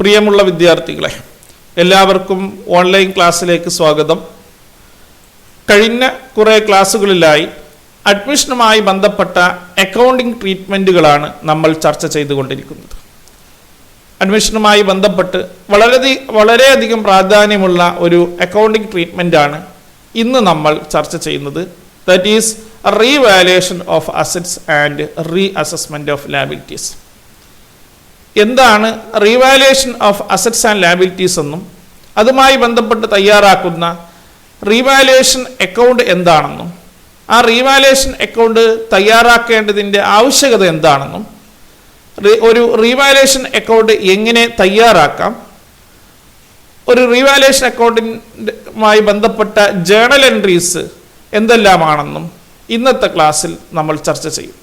പ്രിയമുള്ള വിദ്യാർത്ഥികളെ, എല്ലാവർക്കും ഓൺലൈൻ ക്ലാസ്സിലേക്ക് സ്വാഗതം. കഴിഞ്ഞ കുറേ ക്ലാസ്സുകളിലായി അഡ്മിഷനുമായി ബന്ധപ്പെട്ട അക്കൗണ്ടിംഗ് ട്രീറ്റ്മെൻറ്റുകളാണ് നമ്മൾ ചർച്ച ചെയ്തുകൊണ്ടിരിക്കുന്നത്. അഡ്മിഷനുമായി ബന്ധപ്പെട്ട് വളരെയധികം പ്രാധാന്യമുള്ള ഒരു അക്കൗണ്ടിംഗ് ട്രീറ്റ്മെൻറ്റാണ് ഇന്ന് നമ്മൾ ചർച്ച ചെയ്യുന്നത്. That is revaluation of assets and reassessment of liabilities. എന്താണ് revaluation of assets and liabilities എന്നും അതുമായി ബന്ധപ്പെട്ട് തയ്യാറാക്കുന്ന റീവാലുവേഷൻ അക്കൗണ്ട് എന്താണെന്നും ആ റീവാലുവേഷൻ അക്കൗണ്ട് തയ്യാറാക്കേണ്ടതിൻ്റെ ആവശ്യകത എന്താണെന്നും ഒരു റീവാലുവേഷൻ അക്കൗണ്ട് എങ്ങനെ തയ്യാറാക്കാം, ഒരു റീവാലുവേഷൻ അക്കൗണ്ടിനുമായി ബന്ധപ്പെട്ട ജേണൽ എൻട്രീസ് എന്തെല്ലാമാണെന്നും ഇന്നത്തെ ക്ലാസ്സിൽ നമ്മൾ ചർച്ച ചെയ്യും.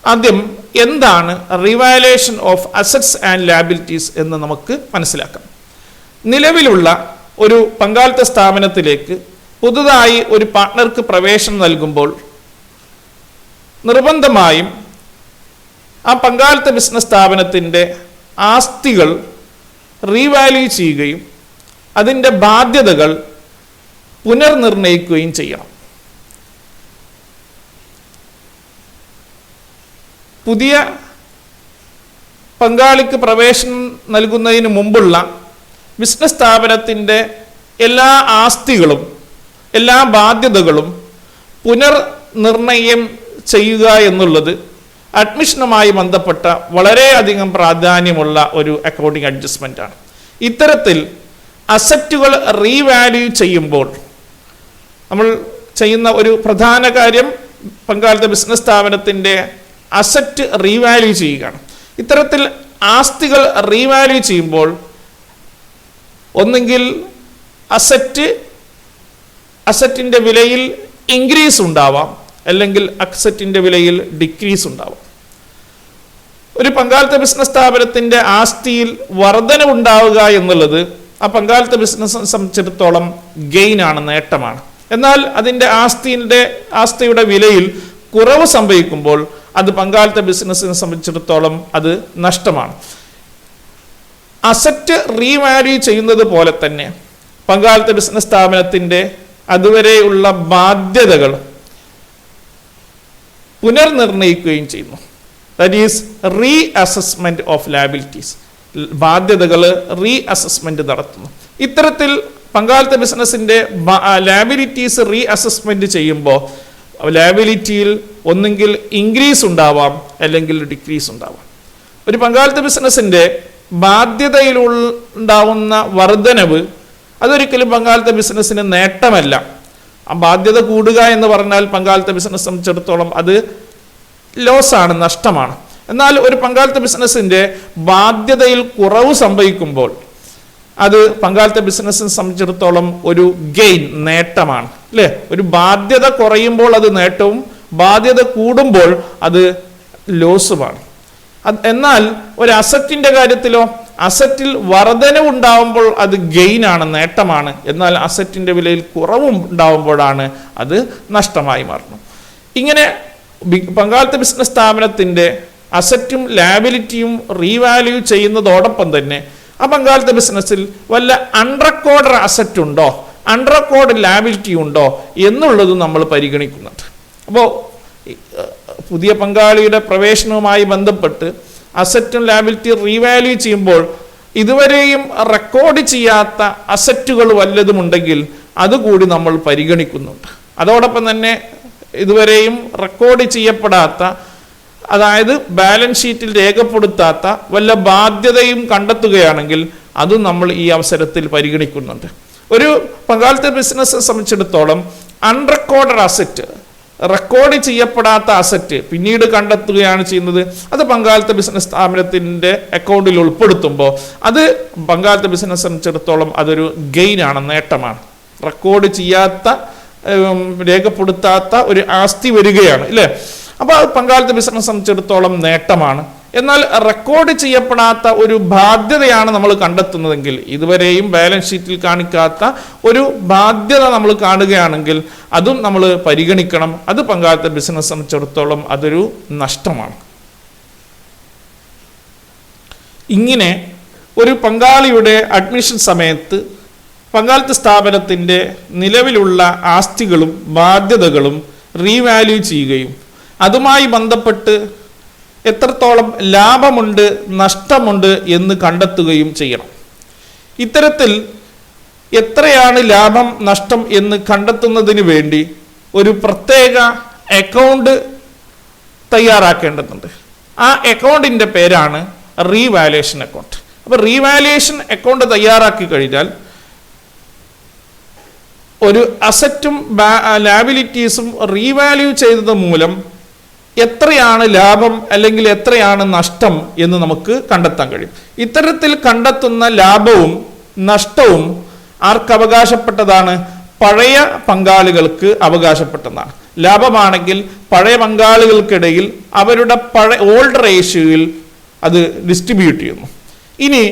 ആദ്യം എന്താണ് revaluation of assets and liabilities എന്ന് നമുക്ക് മനസ്സിലാക്കാം. നിലവിലുള്ള ഒരു പങ്കാളിത്ത സ്ഥാപനത്തിലേക്ക് പുതുതായി ഒരു പാർട്ട്ണർക്ക് പ്രവേശനം നൽകുമ്പോൾ നിർബന്ധമായും ആ പങ്കാളിത്ത ബിസിനസ് സ്ഥാപനത്തിൻ്റെ ആസ്തികൾ റീവാല്യൂ ചെയ്യുകയും അതിൻ്റെ ബാധ്യതകൾ പുനർനിർണയിക്കുകയും ചെയ്യണം. പുതിയ പങ്കാളിക്ക് പ്രവേശനം നൽകുന്നതിന് മുമ്പുള്ള ബിസിനസ് സ്ഥാപനത്തിൻ്റെ എല്ലാ ആസ്തികളും എല്ലാ ബാധ്യതകളും പുനർനിർണയം ചെയ്യുക എന്നുള്ളത് അഡ്മിഷനുമായി ബന്ധപ്പെട്ട വളരെയധികം പ്രാധാന്യമുള്ള ഒരു അക്കൗണ്ടിങ് അഡ്ജസ്റ്റ്മെൻ്റാണ്. ഇത്തരത്തിൽ അസറ്റുകൾ റീവാല്യൂ ചെയ്യുമ്പോൾ നമ്മൾ ചെയ്യുന്ന ഒരു പ്രധാന കാര്യം പങ്കാളിത്ത ബിസിനസ് സ്ഥാപനത്തിൻ്റെ അസറ്റ് റീവാല്യൂ ചെയ്യുകയാണ്. ഇത്തരത്തിൽ ആസ്തികൾ റീവാല്യൂ ചെയ്യുമ്പോൾ ഒന്നുകിൽ അസറ്റിൻ്റെ വിലയിൽ ഇൻക്രീസ് ഉണ്ടാവാം, അല്ലെങ്കിൽ അസറ്റിൻ്റെ വിലയിൽ ഡിക്രീസ് ഉണ്ടാവാം. ഒരു പങ്കാളിത്ത ബിസിനസ് സ്ഥാപനത്തിൻ്റെ ആസ്തിയിൽ വർധനവുണ്ടാവുക എന്നുള്ളത് ആ പങ്കാളിത്ത ബിസിനസ്സിനെ സംബന്ധിച്ചിടത്തോളം ഗെയിനാണ്, നേട്ടമാണ്. എന്നാൽ അതിൻ്റെ ആസ്തിയുടെ വിലയിൽ കുറവ് സംഭവിക്കുമ്പോൾ അത് പങ്കാളിത്ത ബിസിനസ്സിനെ സംബന്ധിച്ചിടത്തോളം അത് നഷ്ടമാണ്. അസറ്റ് റീവാല്യൂ ചെയ്യുന്നത് പോലെ തന്നെ പങ്കാളിത്ത ബിസിനസ് സ്ഥാപനത്തിൻ്റെ അതുവരെയുള്ള ബാധ്യതകൾ പുനർനിർണയിക്കുകയും ചെയ്യുന്നു. That is reassessment of liabilities. ബാധ്യതകൾ റീഅസസ്മെന്റ് നടത്തുന്നു. ഇത്തരത്തിൽ പങ്കാളിത്ത ബിസിനസ്സിൻ്റെ ലയബിലിറ്റീസ് റീഅസസ്മെന്റ് ചെയ്യുമ്പോൾ ലയബിലിറ്റിയിൽ ഒന്നുകിൽ ഇൻക്രീസ് ഉണ്ടാവാം, അല്ലെങ്കിൽ ഡിക്രീസ് ഉണ്ടാവാം. ഒരു പങ്കാളിത്ത ബിസിനസ്സിൻ്റെ ബാധ്യതയിലുണ്ടാവുന്ന വർധനവ് അതൊരിക്കലും പങ്കാളിത്ത ബിസിനസ്സിന് നേട്ടമല്ല. ആ ബാധ്യത കൂടുക എന്ന് പറഞ്ഞാൽ പങ്കാളിത്ത ബിസിനസ് സംബന്ധിച്ചിടത്തോളം അത് ലോസാണ്, നഷ്ടമാണ്. എന്നാൽ ഒരു പങ്കാളിത്ത ബിസിനസ്സിൻ്റെ ബാധ്യതയിൽ കുറവ് സംഭവിക്കുമ്പോൾ അത് പങ്കാളിത്ത ബിസിനസ്സിനെ സംബന്ധിച്ചിടത്തോളം ഒരു ഗെയിൻ, നേട്ടമാണ്, അല്ലേ? ഒരു ബാധ്യത കുറയുമ്പോൾ അത് നേട്ടവും ബാധ്യത കൂടുമ്പോൾ അത് ലോസുമാണ്. എന്നാൽ ഒരു അസറ്റിൻ്റെ കാര്യത്തിലോ അസറ്റിൽ വർധനവുണ്ടാവുമ്പോൾ അത് ഗെയിനാണ്, നേട്ടമാണ്. എന്നാൽ അസറ്റിൻ്റെ വിലയിൽ കുറവും ഉണ്ടാവുമ്പോഴാണ് അത് നഷ്ടമായി മാറുന്നത്. ഇങ്ങനെ പങ്കാളിത്ത ബിസിനസ് സ്ഥാപനത്തിൻ്റെ അസറ്റും ലയബിലിറ്റിയും റീവാല്യൂ ചെയ്യുന്നതോടൊപ്പം തന്നെ ആ പങ്കാളിത്ത ബിസിനസ്സിൽ വല്ല അൺറെക്കോർഡ് അസറ്റ് ഉണ്ടോ, അൺറെക്കോർഡ് ലയബിലിറ്റി ഉണ്ടോ എന്നുള്ളത് നമ്മൾ പരിഗണിക്കുന്നുണ്ട്. അപ്പോൾ പുതിയ പങ്കാളിയുടെ പ്രവേശനവുമായി ബന്ധപ്പെട്ട് അസറ്റും ലയബിലിറ്റി റീവാല്യൂ ചെയ്യുമ്പോൾ ഇതുവരെയും റെക്കോർഡ് ചെയ്യാത്ത അസറ്റുകൾ വല്ലതും ഉണ്ടെങ്കിൽ അതുകൂടി നമ്മൾ പരിഗണിക്കുന്നുണ്ട്. അതോടൊപ്പം തന്നെ ഇതുവരെയും റെക്കോർഡ് ചെയ്യപ്പെടാത്ത, അതായത് ബാലൻസ് ഷീറ്റിൽ രേഖപ്പെടുത്താത്ത വല്ല ബാധ്യതയും കണ്ടെത്തുകയാണെങ്കിൽ അതും നമ്മൾ ഈ അവസരത്തിൽ പരിഗണിക്കുന്നുണ്ട്. ഒരു പങ്കാളിത്ത ബിസിനസ്സിനെ സംബന്ധിച്ചിടത്തോളം അൺറെക്കോർഡ് അസറ്റ്, റെക്കോർഡ് ചെയ്യപ്പെടാത്ത അസറ്റ് പിന്നീട് കണ്ടെത്തുകയാണ് ചെയ്യുന്നത്. അത് പങ്കാളിത്ത ബിസിനസ് സ്ഥാപനത്തിൻ്റെ അക്കൗണ്ടിൽ ഉൾപ്പെടുത്തുമ്പോൾ അത് പങ്കാളിത്ത ബിസിനസ് സംബന്ധിച്ചിടത്തോളം അതൊരു ഗെയിനാണ്, നേട്ടമാണ്. റെക്കോർഡ് ചെയ്യാത്ത, രേഖപ്പെടുത്താത്ത ഒരു ആസ്തി വരികയാണ്, ഇല്ലേ? അപ്പോൾ അത് പങ്കാളിത്ത ബിസിനസ് സംബന്ധിച്ചിടത്തോളം നേട്ടമാണ്. എന്നാൽ റെക്കോർഡ് ചെയ്യപ്പെടാത്ത ഒരു ബാധ്യതയാണ് നമ്മൾ കണ്ടെത്തുന്നതെങ്കിൽ, ഇതുവരെയും ബാലൻസ് ഷീറ്റിൽ കാണിക്കാത്ത ഒരു ബാധ്യത നമ്മൾ കാണുകയാണെങ്കിൽ അതും നമ്മൾ പരിഗണിക്കണം. അത് പങ്കാളിത്ത ബിസിനസ് സംബന്ധിച്ചിടത്തോളം അതൊരു നഷ്ടമാണ്. ഇങ്ങനെ ഒരു പങ്കാളിയുടെ അഡ്മിഷൻ സമയത്ത് പങ്കാളിത്ത സ്ഥാപനത്തിൻ്റെ നിലവിലുള്ള ആസ്തികളും ബാധ്യതകളും റീവാല്യൂ ചെയ്യുകയും അതുമായി ബന്ധപ്പെട്ട് എത്രത്തോളം ലാഭമുണ്ട് നഷ്ടമുണ്ട് എന്ന് കണ്ടെത്തുകയും ചെയ്യണം. ഇത്തരത്തിൽ എത്രയാണ് ലാഭം നഷ്ടം എന്ന് കണ്ടെത്തുന്നതിന് വേണ്ടി ഒരു പ്രത്യേക അക്കൗണ്ട് തയ്യാറാക്കേണ്ടതുണ്ട്. ആ അക്കൗണ്ടിൻ്റെ പേരാണ് റീവാലുവേഷൻ അക്കൗണ്ട്. അപ്പോൾ റീവാലുവേഷൻ അക്കൗണ്ട് തയ്യാറാക്കി കഴിഞ്ഞാൽ ഒരു അസറ്റും ലാബിലിറ്റീസും റീവാല്യൂ ചെയ്തത് മൂലം എത്രയാണ് ലാഭം അല്ലെങ്കിൽ എത്രയാണ് നഷ്ടം എന്ന് നമുക്ക് കണ്ടെത്താൻ കഴിയും. ഇത്തരത്തിൽ കണ്ടെത്തുന്ന ലാഭവും നഷ്ടവും ആർക്ക് അവകാശപ്പെട്ടതാണ്? പഴയ പങ്കാളികൾക്ക് അവകാശപ്പെട്ടതാണ്. ലാഭമാണെങ്കിൽ പഴയ പങ്കാളികൾക്കിടയിൽ അവരുടെ ഓൾഡ് റേഷ്യോയിൽ അത് ഡിസ്ട്രിബ്യൂട്ട് ചെയ്യുന്നു. ഇനി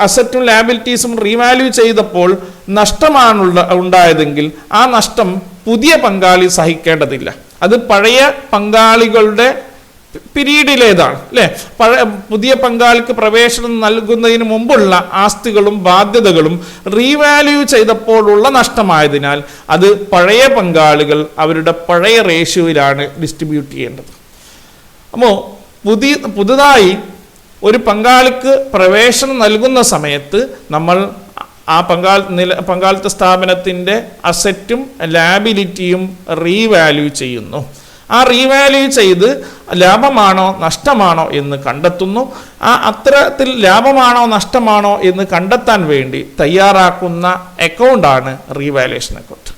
അസറ്റും ലാബിലിറ്റീസും റീവാല്യൂ ചെയ്തപ്പോൾ നഷ്ടമാണ് ഉണ്ടായതെങ്കിൽ ആ നഷ്ടം പുതിയ പങ്കാളി സഹിക്കേണ്ടതില്ല. അത് പഴയ പങ്കാളികളുടെ പിരീഡിലേതാണ് അല്ലേ. പുതിയ പങ്കാളിക്ക് പ്രവേശനം നൽകുന്നതിന് മുമ്പുള്ള ആസ്തികളും ബാധ്യതകളും റീവാല്യൂ ചെയ്തപ്പോഴുള്ള നഷ്ടമായതിനാൽ അത് പഴയ പങ്കാളികൾ അവരുടെ പഴയ റേഷ്യോയിലാണ് ഡിസ്ട്രിബ്യൂട്ട് ചെയ്യേണ്ടത്. അപ്പോൾ പുതുതായി ഒരു പങ്കാളിക്ക് പ്രവേശനം നൽകുന്ന സമയത്ത് നമ്മൾ ആ പങ്കാളിത്ത സ്ഥാപനത്തിൻ്റെ അസറ്റും ലാബിലിറ്റിയും റീവാല്യൂ ചെയ്യുന്നു. ആ റീവാല്യൂ ചെയ്ത് ലാഭമാണോ നഷ്ടമാണോ എന്ന് കണ്ടെത്തുന്നു. അത്തരത്തിൽ ലാഭമാണോ നഷ്ടമാണോ എന്ന് കണ്ടെത്താൻ വേണ്ടി തയ്യാറാക്കുന്ന അക്കൗണ്ടാണ് റീവാലുവേഷൻ അക്കൗണ്ട്.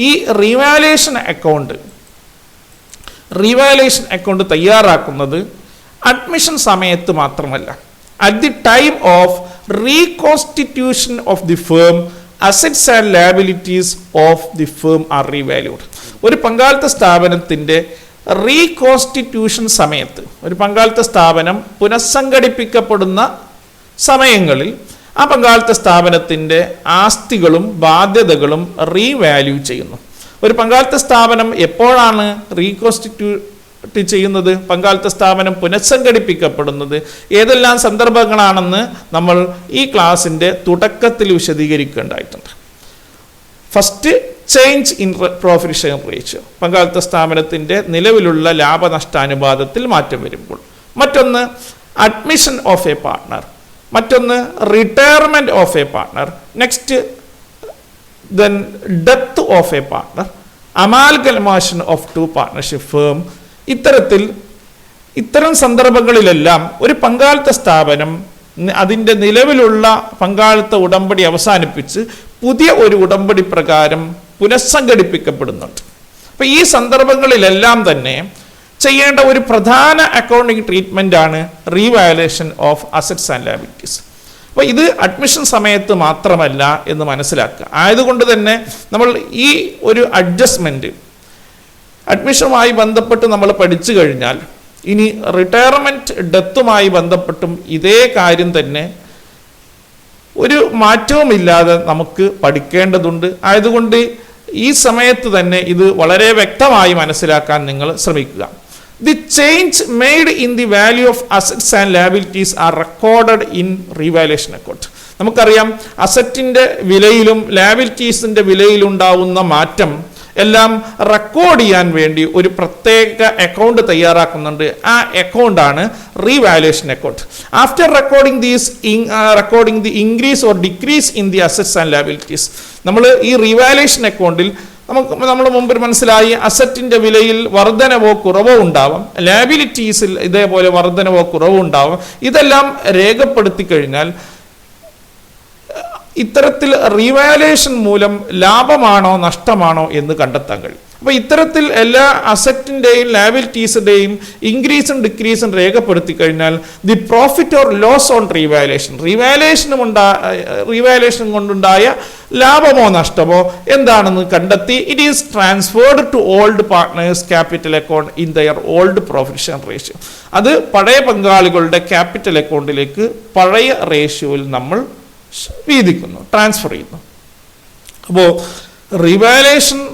ഈ റീവാലുവേഷൻ അക്കൗണ്ട് തയ്യാറാക്കുന്നത് അഡ്മിഷൻ സമയത്ത് മാത്രമല്ല, at the time of reconstitution of the firm assets and liabilities of the firm are revalued. ഒരു പങ്കാളിത്ത സ്ഥാപനത്തിൻ്റെ റീകോൺസ്റ്റിറ്റ്യൂഷൻ സമയത്ത്, ഒരു പങ്കാളിത്ത സ്ഥാപനം പുനഃസംഘടിപ്പിക്കപ്പെടുന്ന സമയങ്ങളിൽ ആ പങ്കാളിത്ത സ്ഥാപനത്തിൻ്റെ ആസ്തികളും ബാധ്യതകളും റീവാല്യൂ ചെയ്യുന്നു. ഒരു പങ്കാളിത്ത സ്ഥാപനം എപ്പോഴാണ് റീകോൺസ്റ്റിറ്റ്യൂട്ട് ചെയ്യുന്നത്? പങ്കാളിത്ത സ്ഥാപനം പുനഃസംഘടിപ്പിക്കപ്പെടുന്നത് ഏതെല്ലാം സന്ദർഭങ്ങളാണെന്ന് നമ്മൾ ഈ ക്ലാസ്സിൻ്റെ തുടക്കത്തിൽ വിശദീകരിക്കേണ്ടതായിട്ടുണ്ട്. First, change in profit share ratio, പങ്കാളിത്ത സ്ഥാപനത്തിൻ്റെ നിലവിലുള്ള ലാഭനഷ്ടാനുപാതത്തിൽ മാറ്റം വരുമ്പോൾ. മറ്റൊന്ന്, അഡ്മിഷൻ ഓഫ് എ പാർട്ട്ണർ. മറ്റൊന്ന്, retirement of a partner. Next, then death of a partner, amalgamation of two partnership firm. ഇത്തരം സന്ദർഭങ്ങളിലെല്ലാം ഒരു പങ്കാളിത്ത സ്ഥാപനം അതിൻ്റെ നിലവിലുള്ള പങ്കാളിത്ത ഉടമ്പടി അവസാനിപ്പിച്ച് പുതിയ ഒരു ഉടമ്പടി പ്രകാരം പുനഃസംഘടിപ്പിക്കപ്പെടുന്നുണ്ട്. അപ്പോൾ ഈ സന്ദർഭങ്ങളിലെല്ലാം തന്നെ ചെയ്യേണ്ട ഒരു പ്രധാന അക്കൗണ്ടിങ് ട്രീറ്റ്മെൻ്റ് ആണ് revaluation of assets and liabilities. അപ്പോൾ ഇത് അഡ്മിഷൻ സമയത്ത് മാത്രമല്ല എന്ന് മനസ്സിലാക്കുക. ആയതുകൊണ്ട് തന്നെ നമ്മൾ ഈ ഒരു അഡ്ജസ്റ്റ്മെൻറ്റ് അഡ്മിഷനുമായി ബന്ധപ്പെട്ട് നമ്മൾ പഠിച്ചു കഴിഞ്ഞാൽ ഇനി റിട്ടയർമെൻറ്റ് ഡെത്തുമായി ബന്ധപ്പെട്ടും ഇതേ കാര്യം തന്നെ ഒരു മാറ്റവുമില്ലാതെ നമുക്ക് പഠിക്കേണ്ടതുണ്ട്. ആയതുകൊണ്ട് ഈ സമയത്ത് തന്നെ ഇത് വളരെ വ്യക്തമായി മനസ്സിലാക്കാൻ നിങ്ങൾ ശ്രമിക്കുക. The change made in the value of assets and liabilities R recorded in revaluation account. നമുക്കറിയാം, അസറ്റിൻ്റെ വിലയിലും ലയബിലിറ്റീസിൻ്റെ വിലയിലുണ്ടാവുന്ന മാറ്റം എല്ലാം റെക്കോർഡ് ചെയ്യാൻ വേണ്ടി ഒരു പ്രത്യേക അക്കൗണ്ട് തയ്യാറാക്കുന്നുണ്ട്. ആ അക്കൗണ്ടാണ് revaluation account. After recording the increase or decrease in the assets and liabilities, നമ്മൾ ഈ റീവാലുവേഷൻ അക്കൗണ്ടിൽ നമ്മൾ മുമ്പ് മനസ്സിലായി, അസറ്റിൻ്റെ വിലയിൽ വർധനവോ കുറവോ ഉണ്ടാവാം, ലയബിലിറ്റീസിൽ ഇതേപോലെ വർധനവോ കുറവോ ഉണ്ടാവാം. ഇതെല്ലാം രേഖപ്പെടുത്തി കഴിഞ്ഞാൽ ഇത്തരത്തിൽ റീവാലുവേഷൻ മൂലം ലാഭമാണോ നഷ്ടമാണോ എന്ന് കണ്ടെത്താൻ കഴിയും. അപ്പോൾ ഇത്തരത്തിൽ എല്ലാ അസറ്റിൻ്റെയും ലയബിലിറ്റീസിൻ്റെയും ഇൻക്രീസും ഡിക്രീസും രേഖപ്പെടുത്തി കഴിഞ്ഞാൽ the profit or loss on revaluation കൊണ്ടുണ്ടായ ലാഭമോ നഷ്ടമോ എന്താണെന്ന് കണ്ടെത്തി it is transferred to old partners capital account in their old profit share ratio. അത് പഴയ പങ്കാളികളുടെ ക്യാപിറ്റൽ അക്കൗണ്ടിലേക്ക് പഴയ റേഷ്യോയിൽ നമ്മൾ വീതിക്കുന്നു, ട്രാൻസ്ഫർ ചെയ്യുന്നു. അപ്പോൾ റീവാലുവേഷനുമായി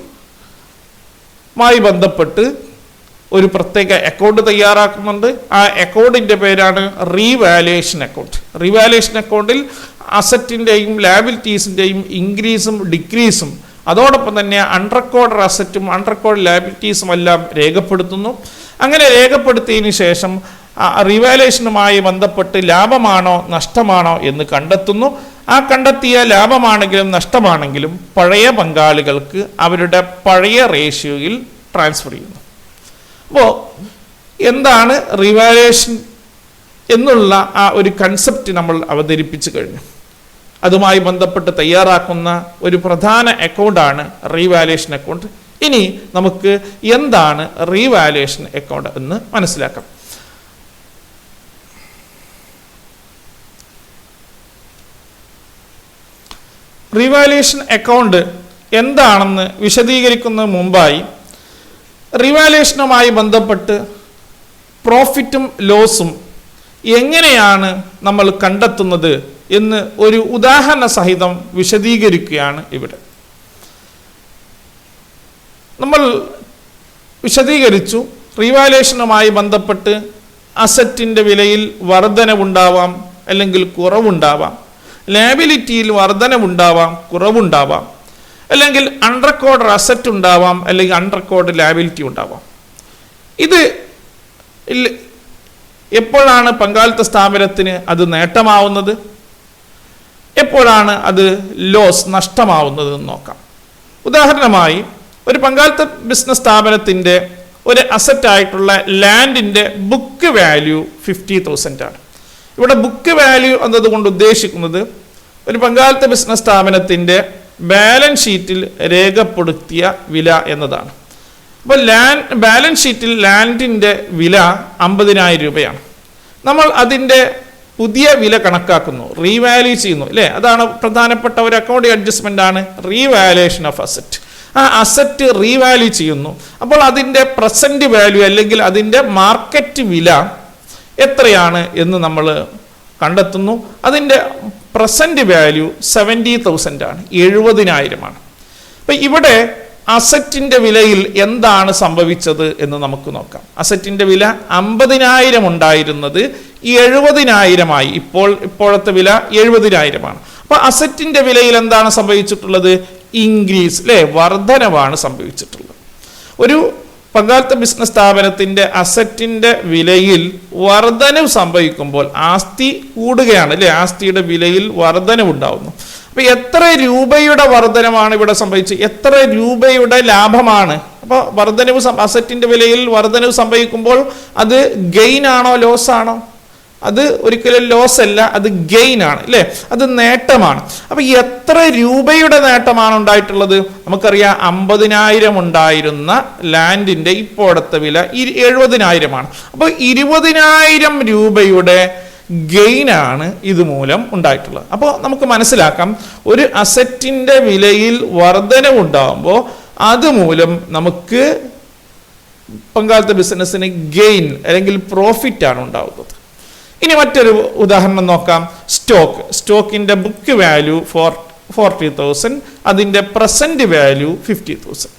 ബന്ധപ്പെട്ട് ഒരു പ്രത്യേക അക്കൗണ്ട് തയ്യാറാക്കുന്നുണ്ട്. ആ അക്കൗണ്ടിൻ്റെ പേരാണ് റീവാലുവേഷൻ അക്കൗണ്ട്. റീവാലുവേഷൻ അക്കൗണ്ടിൽ അസറ്റിൻ്റെയും ലാബിലിറ്റീസിൻ്റെയും ഇൻക്രീസും ഡിക്രീസും അതോടൊപ്പം തന്നെ അൺറെക്കോർഡ് അസറ്റും അൺറെക്കോർഡ് ലാബിലിറ്റീസും എല്ലാം രേഖപ്പെടുത്തുന്നു. അങ്ങനെ രേഖപ്പെടുത്തിയതിന് ശേഷം റിവാലുവേഷനുമായി ബന്ധപ്പെട്ട് ലാഭമാണോ നഷ്ടമാണോ എന്ന് കണ്ടെത്തുന്നു. ആ കണ്ടെത്തിയ ലാഭമാണെങ്കിലും നഷ്ടമാണെങ്കിലും പഴയ പങ്കാളികൾക്ക് അവരുടെ പഴയ റേഷ്യോയിൽ ട്രാൻസ്ഫർ ചെയ്യുന്നു. അപ്പോൾ എന്താണ് റിവാലുവേഷൻ എന്നുള്ള ആ ഒരു കൺസെപ്റ്റ് നമ്മൾ അവതരിപ്പിച്ചു കഴിഞ്ഞു. അതുമായി ബന്ധപ്പെട്ട് തയ്യാറാക്കുന്ന ഒരു പ്രധാന അക്കൗണ്ടാണ് റീവാലുവേഷൻ അക്കൗണ്ട്. ഇനി നമുക്ക് എന്താണ് റീവാലുവേഷൻ അക്കൗണ്ട് എന്ന് മനസ്സിലാക്കാം. റീവാലുവേഷൻ അക്കൗണ്ട് എന്താണെന്ന് വിശദീകരിക്കുന്നതിന് മുമ്പായി റിവാലുവേഷനുമായി ബന്ധപ്പെട്ട് പ്രോഫിറ്റും ലോസും എങ്ങനെയാണ് നമ്മൾ കണ്ടെത്തുന്നത് എന്ന് ഒരു ഉദാഹരണ സഹിതം വിശദീകരിക്കുകയാണ് ഇവിടെ. നമ്മൾ വിശദീകരിച്ചു റിവാലുവേഷനുമായി ബന്ധപ്പെട്ട് അസറ്റിൻ്റെ വിലയിൽ വർധനവുണ്ടാവാം, അല്ലെങ്കിൽ കുറവുണ്ടാവാം. ലാബിലിറ്റിയിൽ വർധനവുണ്ടാവാം, കുറവുണ്ടാവാം. അല്ലെങ്കിൽ അൺറെക്കോർഡ് അസറ്റ് ഉണ്ടാവാം, അല്ലെങ്കിൽ അൺറെക്കോർഡ് ലാബിലിറ്റി ഉണ്ടാവാം. ഇത് എപ്പോഴാണ് പങ്കാളിത്ത സ്ഥാപനത്തിന് അത് നേട്ടമാവുന്നത്, എപ്പോഴാണ് അത് ലോസ് നഷ്ടമാവുന്നത് എന്ന് നോക്കാം. ഉദാഹരണമായി ഒരു പങ്കാളിത്ത ബിസിനസ് സ്ഥാപനത്തിൻ്റെ ഒരു അസറ്റായിട്ടുള്ള ലാൻഡിൻ്റെ ബുക്ക് വാല്യൂ 50,000 ആണ്. ഇവിടെ ബുക്ക് വാല്യൂ എന്നതുകൊണ്ട് ഉദ്ദേശിക്കുന്നത് ഒരു പങ്കാളിത്ത ബിസിനസ് സ്ഥാപനത്തിൻ്റെ ബാലൻസ് ഷീറ്റിൽ രേഖപ്പെടുത്തിയ വില എന്നതാണ്. അപ്പോൾ ബാലൻസ് ഷീറ്റിൽ ലാൻഡിൻ്റെ വില 50,000 രൂപയാണ്. നമ്മൾ അതിൻ്റെ പുതിയ വില കണക്കാക്കുന്നു, റീവാല്യൂ ചെയ്യുന്നു, അല്ലേ? അതാണ് പ്രധാനപ്പെട്ട ഒരു അക്കൗണ്ടിങ് അഡ്ജസ്റ്റ്മെൻ്റ് ആണ് റീവാലുവേഷൻ ഓഫ് അസറ്റ്. ആ അസറ്റ് റീവാല്യൂ ചെയ്യുന്നു. അപ്പോൾ അതിൻ്റെ പ്രസൻറ്റ് വാല്യൂ അല്ലെങ്കിൽ അതിൻ്റെ മാർക്കറ്റ് വില എത്രയാണ് എന്ന് നമ്മൾ കണ്ടെത്തുന്നു. അതിൻ്റെ പ്രസൻറ്റ് വാല്യൂ 70,000 ആണ്, 70,000 ആണ്. അപ്പം ഇവിടെ അസറ്റിൻ്റെ വിലയിൽ എന്താണ് സംഭവിച്ചത് എന്ന് നമുക്ക് നോക്കാം. അസറ്റിൻ്റെ വില 50,000 ഉണ്ടായിരുന്നത് 70,000 ഇപ്പോഴത്തെ വില 70,000 ആണ്. അപ്പോൾ അസറ്റിൻ്റെ വിലയിൽ എന്താണ് സംഭവിച്ചിട്ടുള്ളത്? ഇൻക്രീസ്, അല്ലേ? വർധനവാണ് സംഭവിച്ചിട്ടുള്ളത്. ഒരു പങ്കാളിത്ത ബിസിനസ് സ്ഥാപനത്തിൻ്റെ അസറ്റിൻ്റെ വിലയിൽ വർധനവ് സംഭവിക്കുമ്പോൾ ആസ്തി കൂടുകയാണ്, അല്ലേ? ആസ്തിയുടെ വിലയിൽ വർധനവുണ്ടാവുന്നു. അപ്പോൾ എത്ര രൂപയുടെ വർധനമാണ് ഇവിടെ സംഭവിച്ചത്? എത്ര രൂപയുടെ ലാഭമാണ്? അപ്പോൾ വർധനവ് അസറ്റിൻ്റെ വിലയിൽ വർധനവ് സംഭവിക്കുമ്പോൾ അത് ഗെയിൻ ആണോ ലോസ് ആണോ? അത് ഒരിക്കലും ലോസ് അല്ല, അത് ഗെയിൻ ആണ്, അല്ലേ? അത് നേട്ടമാണ്. അപ്പോൾ എത്ര രൂപയുടെ നേട്ടമാണ് ഉണ്ടായിട്ടുള്ളത്? നമുക്കറിയാം 50,000 ഉണ്ടായിരുന്ന ലാൻഡിൻ്റെ ഇപ്പോഴത്തെ വില 70,000 ആണ്. അപ്പോൾ 20,000 രൂപയുടെ ഗെയിനാണ് ഇതുമൂലം ഉണ്ടായിട്ടുള്ളത്. അപ്പോൾ നമുക്ക് മനസ്സിലാക്കാം, ഒരു അസറ്റിൻ്റെ വിലയിൽ വർധനവുണ്ടാകുമ്പോൾ അതുമൂലം നമുക്ക് പങ്കാളിത്ത ബിസിനസ്സിന് ഗെയിൻ അല്ലെങ്കിൽ പ്രോഫിറ്റ് ആണ് ഉണ്ടാകുന്നത്. ഇനി മറ്റൊരു ഉദാഹരണം നോക്കാം. സ്റ്റോക്കിൻ്റെ ബുക്ക് വാല്യൂ 40,000, അതിൻ്റെ പ്രസൻറ്റ് വാല്യൂ 50,000.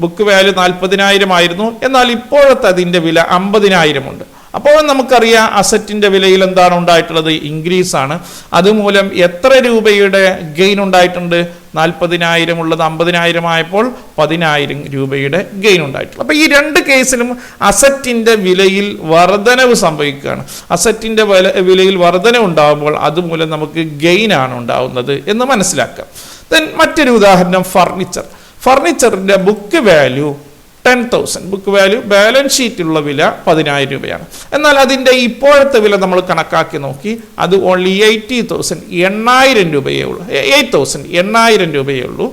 ബുക്ക് വാല്യൂ 40,000 ആയിരുന്നു, എന്നാൽ ഇപ്പോഴത്തെ അതിൻ്റെ വില 50,000 ഉണ്ട്. അപ്പോൾ നമുക്കറിയാം അസറ്റിൻ്റെ വിലയിൽ എന്താണ് ഉണ്ടായിട്ടുള്ളത്? ഇൻക്രീസ് ആണ്. അതുമൂലം എത്ര രൂപയുടെ ഗെയിൻ ഉണ്ടായിട്ടുണ്ട്? 40,000 ഉള്ളത് 50,000 ആയപ്പോൾ 10,000 രൂപയുടെ ഗെയിൻ ഉണ്ടായിട്ടുള്ളത്. അപ്പോൾ ഈ രണ്ട് കേസിലും അസറ്റിൻ്റെ വിലയിൽ വർധനവ് സംഭവിക്കുകയാണ്. അസറ്റിൻ്റെ വിലയിൽ വർധനവ് ഉണ്ടാകുമ്പോൾ അതുമൂലം നമുക്ക് ഗെയിൻ ആണ് ഉണ്ടാവുന്നത് എന്ന് മനസ്സിലാക്കാം. ദെൻ മറ്റൊരു ഉദാഹരണം ഫർണിച്ചറിൻ്റെ book value 10,000. Book value balance ഷീറ്റിലുള്ള വില 10,000 രൂപയാണ്. എന്നാൽ അതിൻ്റെ ഇപ്പോഴത്തെ വില നമ്മൾ കണക്കാക്കി നോക്കി, അത് ഓൺലി 80,000, 8,000 രൂപയേ ഉള്ളൂ. 8,000, 8,000 രൂപയേ ഉള്ളൂ.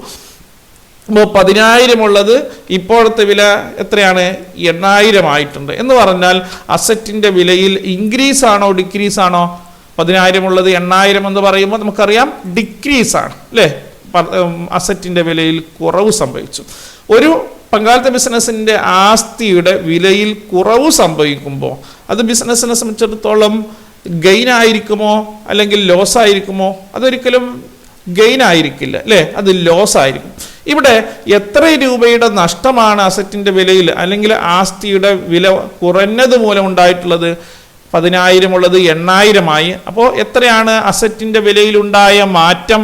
അപ്പോൾ 10,000 ഉള്ളത് ഇപ്പോഴത്തെ വില എത്രയാണ്? 8,000 ആയിട്ടുണ്ട്. എന്ന് പറഞ്ഞാൽ അസറ്റിൻ്റെ വിലയിൽ ഇൻക്രീസ് ആണോ ഡിക്രീസ് ആണോ? 10,000 ഉള്ളത് 8,000 എന്ന് പറയുമ്പോൾ നമുക്കറിയാം ഡിക്രീസ് ആണ്, അല്ലേ? അസറ്റിൻ്റെ വിലയിൽ കുറവ് സംഭവിച്ചു. ഒരു പങ്കാളിത്ത ബിസിനസ്സിൻ്റെ ആസ്തിയുടെ വിലയിൽ കുറവ് സംഭവിക്കുമ്പോൾ അത് ബിസിനസ്സിനെ സംബന്ധിച്ചിടത്തോളം ഗെയിൻ ആയിരിക്കുമോ അല്ലെങ്കിൽ ലോസ് ആയിരിക്കുമോ? അതൊരിക്കലും ഗെയിൻ ആയിരിക്കില്ല, അല്ലേ? അത് ലോസ് ആയിരിക്കും. ഇവിടെ എത്ര രൂപയുടെ നഷ്ടമാണ് അസറ്റിന്റെ വിലയിൽ അല്ലെങ്കിൽ ആസ്തിയുടെ വില കുറഞ്ഞത് മൂലം ഉണ്ടായിട്ടുള്ളത്? 10,000 ഉള്ളത് 8,000 അപ്പോൾ എത്രയാണ് അസറ്റിന്റെ വിലയിലുണ്ടായ മാറ്റം,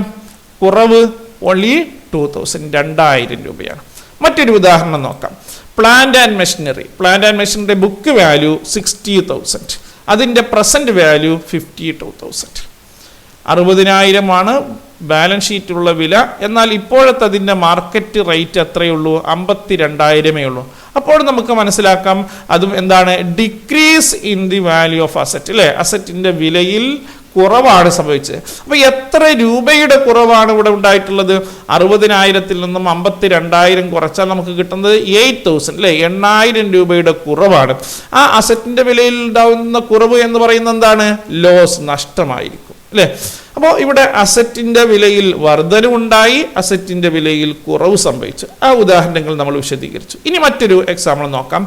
കുറവ്? ഓൺലി 2,000, 2,000 രൂപയാണ്. മറ്റൊരു ഉദാഹരണം നോക്കാം. Plant and machinery book value 60,000, അതിൻ്റെ പ്രസന്റ് വാല്യൂ 52,000. 60,000 ബാലൻസ് ഷീറ്റുള്ള വില. എന്നാൽ ഇപ്പോഴത്തെ അതിൻ്റെ മാർക്കറ്റ് റേറ്റ് എത്രയുള്ളൂ? 52,000 ഉള്ളൂ. അപ്പോൾ നമുക്ക് മനസ്സിലാക്കാം അതും എന്താണ്? Decrease in the value of asset, അല്ലേ? അസറ്റിന്റെ വിലയിൽ കുറവാണ് സംഭവിച്ചത്. അപ്പൊ എത്ര രൂപയുടെ കുറവാണ് ഇവിടെ ഉണ്ടായിട്ടുള്ളത്? 60,000 നിന്നും 52,000 കുറച്ചാൽ നമുക്ക് കിട്ടുന്നത് 8,000, അല്ലെ? 8,000 രൂപയുടെ കുറവാണ്. ആ അസറ്റിന്റെ വിലയിൽ ഉണ്ടാവുന്ന കുറവ് എന്ന് പറയുന്നത് എന്താണ്? ലോസ്, നഷ്ടമായിരിക്കും, അല്ലെ? അപ്പോൾ ഇവിടെ അസറ്റിന്റെ വിലയിൽ വർധനവുണ്ടായി, അസറ്റിന്റെ വിലയിൽ കുറവ് സംഭവിച്ചു. ആ ഉദാഹരണങ്ങൾ നമ്മൾ വിശദീകരിച്ചു. ഇനി മറ്റൊരു എക്സാമ്പിൾ നോക്കാം.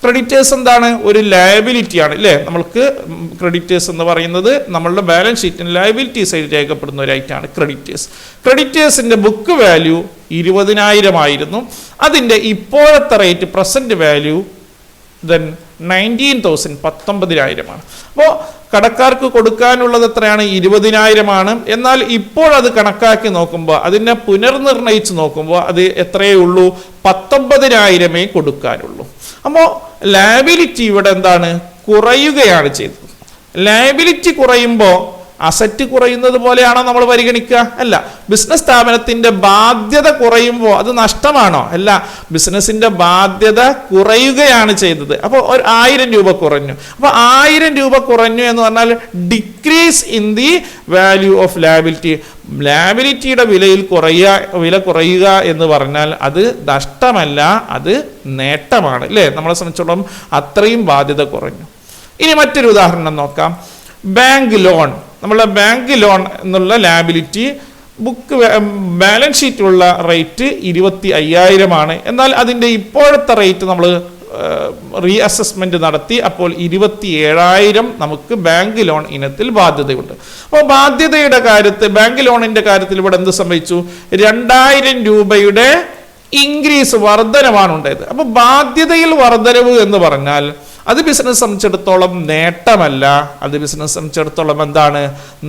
ക്രെഡിറ്റേഴ്സ് എന്താണ്? ഒരു ലയബിലിറ്റിയാണ്, അല്ലേ? നമ്മൾക്ക് ക്രെഡിറ്റേഴ്സ് എന്ന് പറയുന്നത് നമ്മളുടെ ബാലൻസ് ഷീറ്റിന് ലയബിലിറ്റി സൈഡ് രേഖപ്പെടുന്ന ഒരു ഐറ്റാണ് ക്രെഡിറ്റേഴ്സിന്റെ ബുക്ക് വാല്യൂ 20,000 ആയിരുന്നു. അതിൻ്റെ ഇപ്പോഴത്തെ റേറ്റ് പ്രസന്റ് വാല്യൂ 19,000, 19,000. അപ്പോൾ കടക്കാർക്ക് കൊടുക്കാനുള്ളത് എത്രയാണ്? 20,000. എന്നാൽ ഇപ്പോൾ അത് കണക്കാക്കി നോക്കുമ്പോൾ, അതിനെ പുനർനിർണയിച്ച് നോക്കുമ്പോൾ അത് എത്രയേ ഉള്ളൂ? 19,000 കൊടുക്കാനുള്ളൂ. അപ്പോൾ ലയബിലിറ്റി ഇവിടെ എന്താണ്? കുറയുകയാണ് ചെയ്തത്. ലയബിലിറ്റി കുറയുമ്പോൾ അസറ്റ് കുറയുന്നത് പോലെയാണോ നമ്മൾ പരിഗണിക്കുക? അല്ല. ബിസിനസ് സ്ഥാപനത്തിന്റെ ബാധ്യത കുറയുമ്പോൾ അത് നഷ്ടമാണോ? അല്ല. ബിസിനസിന്റെ ബാധ്യത കുറയുകയാണ് ചെയ്തത്. അപ്പോൾ 1,000 രൂപ കുറഞ്ഞു. അപ്പോൾ 1,000 രൂപ കുറഞ്ഞു എന്ന് പറഞ്ഞാൽ decrease in the value of liability. ലയബിലിറ്റിയുടെ വില കുറയുക എന്ന് പറഞ്ഞാൽ അത് നഷ്ടമല്ല, അത് നേട്ടമാണ്, അല്ലേ? നമ്മളെ സംബന്ധിച്ചിടത്തോളം അത്രയും ബാധ്യത കുറഞ്ഞു. ഇനി മറ്റൊരു ഉദാഹരണം നോക്കാം. Bank loan. നമ്മളെ ബാങ്ക് ലോൺ എന്നുള്ള ലാബിലിറ്റി ബുക്ക് ബാലൻസ് ഷീറ്റുള്ള റേറ്റ് 25,000. എന്നാൽ അതിൻ്റെ ഇപ്പോഴത്തെ റേറ്റ് നമ്മൾ റീ അസസ്മെന്റ് നടത്തി. അപ്പോൾ 27,000 നമുക്ക് ബാങ്ക് ലോൺ ഇനത്തിൽ ബാധ്യതയുണ്ട്. അപ്പോൾ ബാധ്യതയുടെ കാര്യത്തിൽ, ബാങ്ക് ലോണിന്റെ കാര്യത്തിൽ ഇവിടെ എന്ത് സംഭവിച്ചു? 2,000 രൂപയുടെ ഇൻക്രീസ്, വർധനമാണ് ഉണ്ടായത്. അപ്പോൾ ബാധ്യതയിൽ വർധനവ് എന്ന് പറഞ്ഞാൽ അത് ബിസിനസ് സംബന്ധിച്ചിടത്തോളം നേട്ടമല്ല, അത് ബിസിനസ് സംബന്ധിച്ചിടത്തോളം എന്താണ്?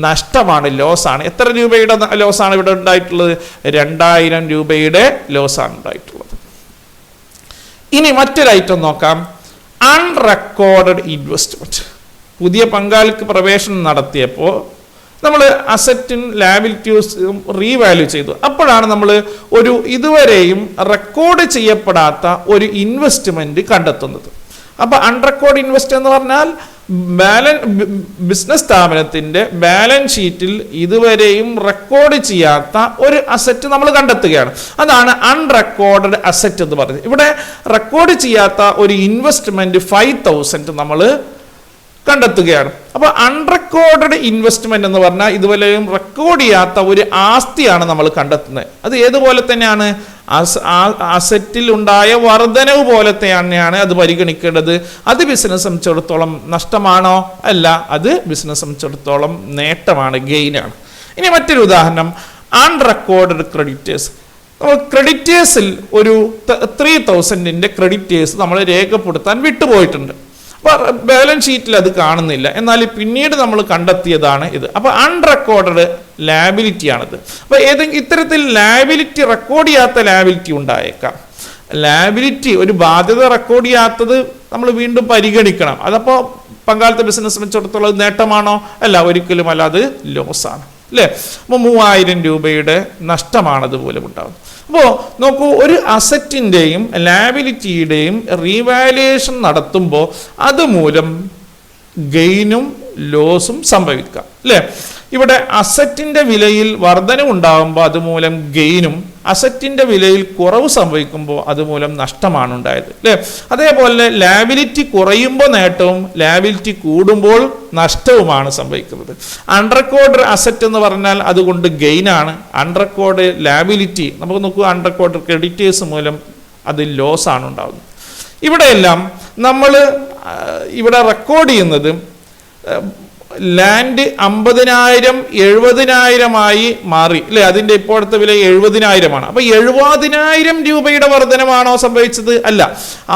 നഷ്ടമാണ്, ലോസാണ്. എത്ര രൂപയുടെ ലോസാണ് ഇവിടെ ഉണ്ടായിട്ടുള്ളത്? 2,000 രൂപയുടെ ലോസാണ് ഉണ്ടായിട്ടുള്ളത്. ഇനി മറ്റൊരു ഐറ്റം നോക്കാം. Unrecorded investment. പുതിയ പങ്കാളിക്ക് പ്രവേശനം നടത്തിയപ്പോൾ നമ്മൾ അസറ്റും ലയബിലിറ്റീസും റീവാല്യൂ ചെയ്തു. അപ്പോഴാണ് നമ്മൾ ഒരു ഇതുവരെയും റെക്കോർഡ് ചെയ്യപ്പെടാത്ത ഒരു ഇൻവെസ്റ്റ്മെന്റ് കണ്ടെത്തുന്നത്. അപ്പൊ അൺറെക്കോർഡ് ഇൻവെസ്റ്റ് എന്ന് പറഞ്ഞാൽ ബിസിനസ് സ്ഥാപനത്തിന്റെ ബാലൻസ് ഷീറ്റിൽ ഇതുവരെയും റെക്കോർഡ് ചെയ്യാത്ത ഒരു അസറ്റ് നമ്മൾ കണ്ടെത്തുകയാണ്. അതാണ് അൺറെക്കോർഡഡ് അസറ്റ് എന്ന് പറയുന്നത്. ഇവിടെ റെക്കോർഡ് ചെയ്യാത്ത ഒരു ഇൻവെസ്റ്റ്മെന്റ് 5,000 നമ്മൾ കണ്ടെത്തുകയാണ്. അപ്പൊ അൺറെക്കോർഡഡ് ഇൻവെസ്റ്റ്മെന്റ് എന്ന് പറഞ്ഞാൽ ഇതുവരെയും റെക്കോർഡ് ചെയ്യാത്ത ഒരു ആസ്തിയാണ് നമ്മൾ കണ്ടെത്തുന്നത്. അത് ഏതുപോലെ തന്നെയാണ്? അസറ്റിൽ ഉണ്ടായ വർധനവ് പോലെ തന്നെയാണ് അത് പരിഗണിക്കേണ്ടത്. അത് ബിസിനസ് സംബന്ധിച്ചിടത്തോളം നഷ്ടമാണോ? അല്ല, അത് ബിസിനസ് സംബന്ധിച്ചിടത്തോളം നേട്ടമാണ്, ഗെയിനാണ്. ഇനി മറ്റൊരു ഉദാഹരണം. Unrecorded creditors. നമ്മൾ ക്രെഡിറ്റേഴ്സിൽ ഒരു 3,000 ക്രെഡിറ്റേഴ്സ് നമ്മൾ രേഖപ്പെടുത്താൻ വിട്ടുപോയിട്ടുണ്ട്. അപ്പോൾ ബാലൻസ് ഷീറ്റിൽ അത് കാണുന്നില്ല. എന്നാൽ പിന്നീട് നമ്മൾ കണ്ടെത്തിയതാണ് ഇത്. അപ്പോൾ അൺറെക്കോർഡഡ് ലയബിലിറ്റി ആണിത്. അപ്പോൾ ഇത്തരത്തിൽ ലയബിലിറ്റി, റെക്കോർഡ് ചെയ്യാത്ത ലയബിലിറ്റി ഉണ്ടായേക്കാം. ലയബിലിറ്റി, ഒരു ബാധ്യത റെക്കോർഡ് ചെയ്യാത്തത് നമ്മൾ വീണ്ടും പരിഗണിക്കണം. അതപ്പോൾ പങ്കാളിത്ത ബിസിനസ് സംബന്ധിച്ചിടത്തോളം നേട്ടമാണോ? അല്ല, ഒരിക്കലും അല്ല, അത് ലോസാണ്, അല്ലേ? അപ്പോൾ 3,000 രൂപയുടെ നഷ്ടമാണ് അതുപോലെ ഉണ്ടാകുന്നത്. അപ്പോൾ നോക്കൂ, ഒരു അസറ്റിൻ്റെയും ലയബിലിറ്റിയുടെയും റീവാലുവേഷൻ നടത്തുമ്പോൾ അതുമൂലം ഗെയിനും ലോസും സംഭവിക്കാം, അല്ലേ? ഇവിടെ അസറ്റിന്റെ വിലയിൽ വർധനവുണ്ടാകുമ്പോൾ അതുമൂലം ഗെയിനും, അസറ്റിന്റെ വിലയിൽ കുറവ് സംഭവിക്കുമ്പോൾ അതുമൂലം നഷ്ടമാണ് ഉണ്ടായത്, അല്ലേ? അതേപോലെ ലയബിലിറ്റി കുറയുമ്പോൾ നേട്ടവും ലയബിലിറ്റി കൂടുമ്പോൾ നഷ്ടവുമാണ് സംഭവിക്കുന്നത്. അൺറെക്കോർഡ് അസറ്റ് എന്ന് പറഞ്ഞാൽ അതുകൊണ്ട് ഗെയിനാണ്. അൺറെക്കോർഡ് ലയബിലിറ്റി, നമുക്ക് നോക്കൂ, അൺറെക്കോർഡ് ക്രെഡിറ്റേഴ്സ് മൂലം അത് ലോസ് ആണ് ഉണ്ടാകുന്നത്. ഇവിടെയെല്ലാം നമ്മൾ ഇവിടെ റെക്കോർഡ് ചെയ്യുന്നത് ലാൻഡ് 50,000 70,000 മാറി അല്ലെ, അതിന്റെ ഇപ്പോഴത്തെ വില 70,000 അപ്പൊ 70,000 രൂപയുടെ വർധനമാണോ സംഭവിച്ചത്? അല്ല,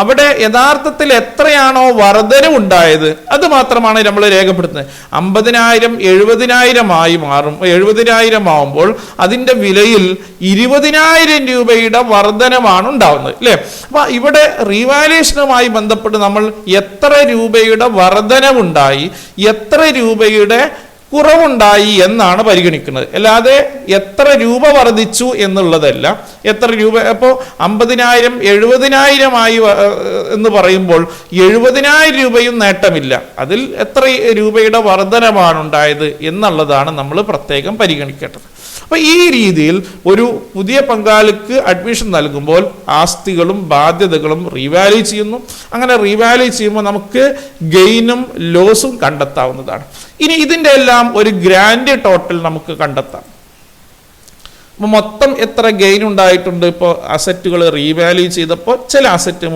അവിടെ യഥാർത്ഥത്തിൽ എത്രയാണോ വർധനം ഉണ്ടായത് അത് മാത്രമാണ് നമ്മൾ രേഖപ്പെടുത്തുന്നത്. 50,000 70,000 മാറും. 70,000 ആവുമ്പോൾ അതിന്റെ വിലയിൽ 20,000 രൂപയുടെ വർധനമാണ് ഉണ്ടാവുന്നത് അല്ലെ. അപ്പൊ ഇവിടെ റീവാലുവേഷനുമായി ബന്ധപ്പെട്ട് നമ്മൾ എത്ര രൂപയുടെ വർധനവുണ്ടായി, എത്ര രൂപയുടെ കുറവുണ്ടായി എന്നാണ് പരിഗണിക്കുന്നത്. അല്ലാതെ എത്ര രൂപ വർദ്ധിച്ചു എന്നുള്ളതല്ല. എത്ര രൂപ അപ്പോൾ 50,000 70,000 എന്ന് പറയുമ്പോൾ 70,000 രൂപയും നേട്ടമില്ല. അതിൽ എത്ര രൂപയുടെ വർധനമാണ് ഉണ്ടായത് എന്നുള്ളതാണ് നമ്മൾ പ്രത്യേകം പരിഗണിക്കേണ്ടത്. അപ്പൊ ഈ രീതിയിൽ ഒരു പുതിയ പങ്കാളിക്ക് അഡ്മിഷൻ നൽകുമ്പോൾ ആസ്തികളും ബാധ്യതകളും റീവാല്യൂ ചെയ്യുന്നു. അങ്ങനെ റീവാല്യൂ ചെയ്യുമ്പോൾ നമുക്ക് ഗെയിനും ലോസും കണ്ടെത്താവുന്നതാണ്. ഇനി ഇതിൻ്റെ എല്ലാം ഒരു ഗ്രാൻഡ് ടോട്ടൽ നമുക്ക് കണ്ടെത്താം. അപ്പോൾ മൊത്തം എത്ര ഗെയിൻ ഉണ്ടായിട്ടുണ്ട്? ഇപ്പോൾ അസറ്റുകൾ റീവാല്യൂ ചെയ്തപ്പോൾ ചില അസറ്റ്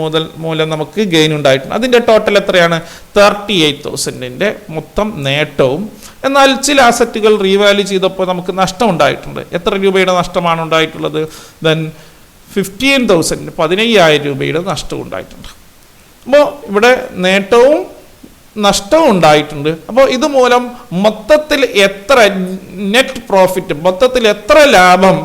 മൂലം നമുക്ക് ഗെയിൻ ഉണ്ടായിട്ടുണ്ട്. അതിൻ്റെ ടോട്ടൽ എത്രയാണ്? 38,000 മൊത്തം നേട്ടവും. എന്നാൽ ചില അസറ്റുകൾ റീവാല്യൂ ചെയ്തപ്പോൾ നമുക്ക് നഷ്ടം ഉണ്ടായിട്ടുണ്ട്. എത്ര രൂപയുടെ നഷ്ടമാണ് ഉണ്ടായിട്ടുള്ളത്? ദെൻ 15,000 15,000 രൂപയുടെ നഷ്ടം ഉണ്ടായിട്ടുണ്ട്. അപ്പോൾ ഇവിടെ നേട്ടവും നഷ്ടവും ഉണ്ടായിട്ടുണ്ട്. അപ്പോൾ ഇതുമൂലം മൊത്തത്തിൽ എത്ര നെറ്റ് പ്രോഫിറ്റ്, മൊത്തത്തിൽ എത്ര ലാഭം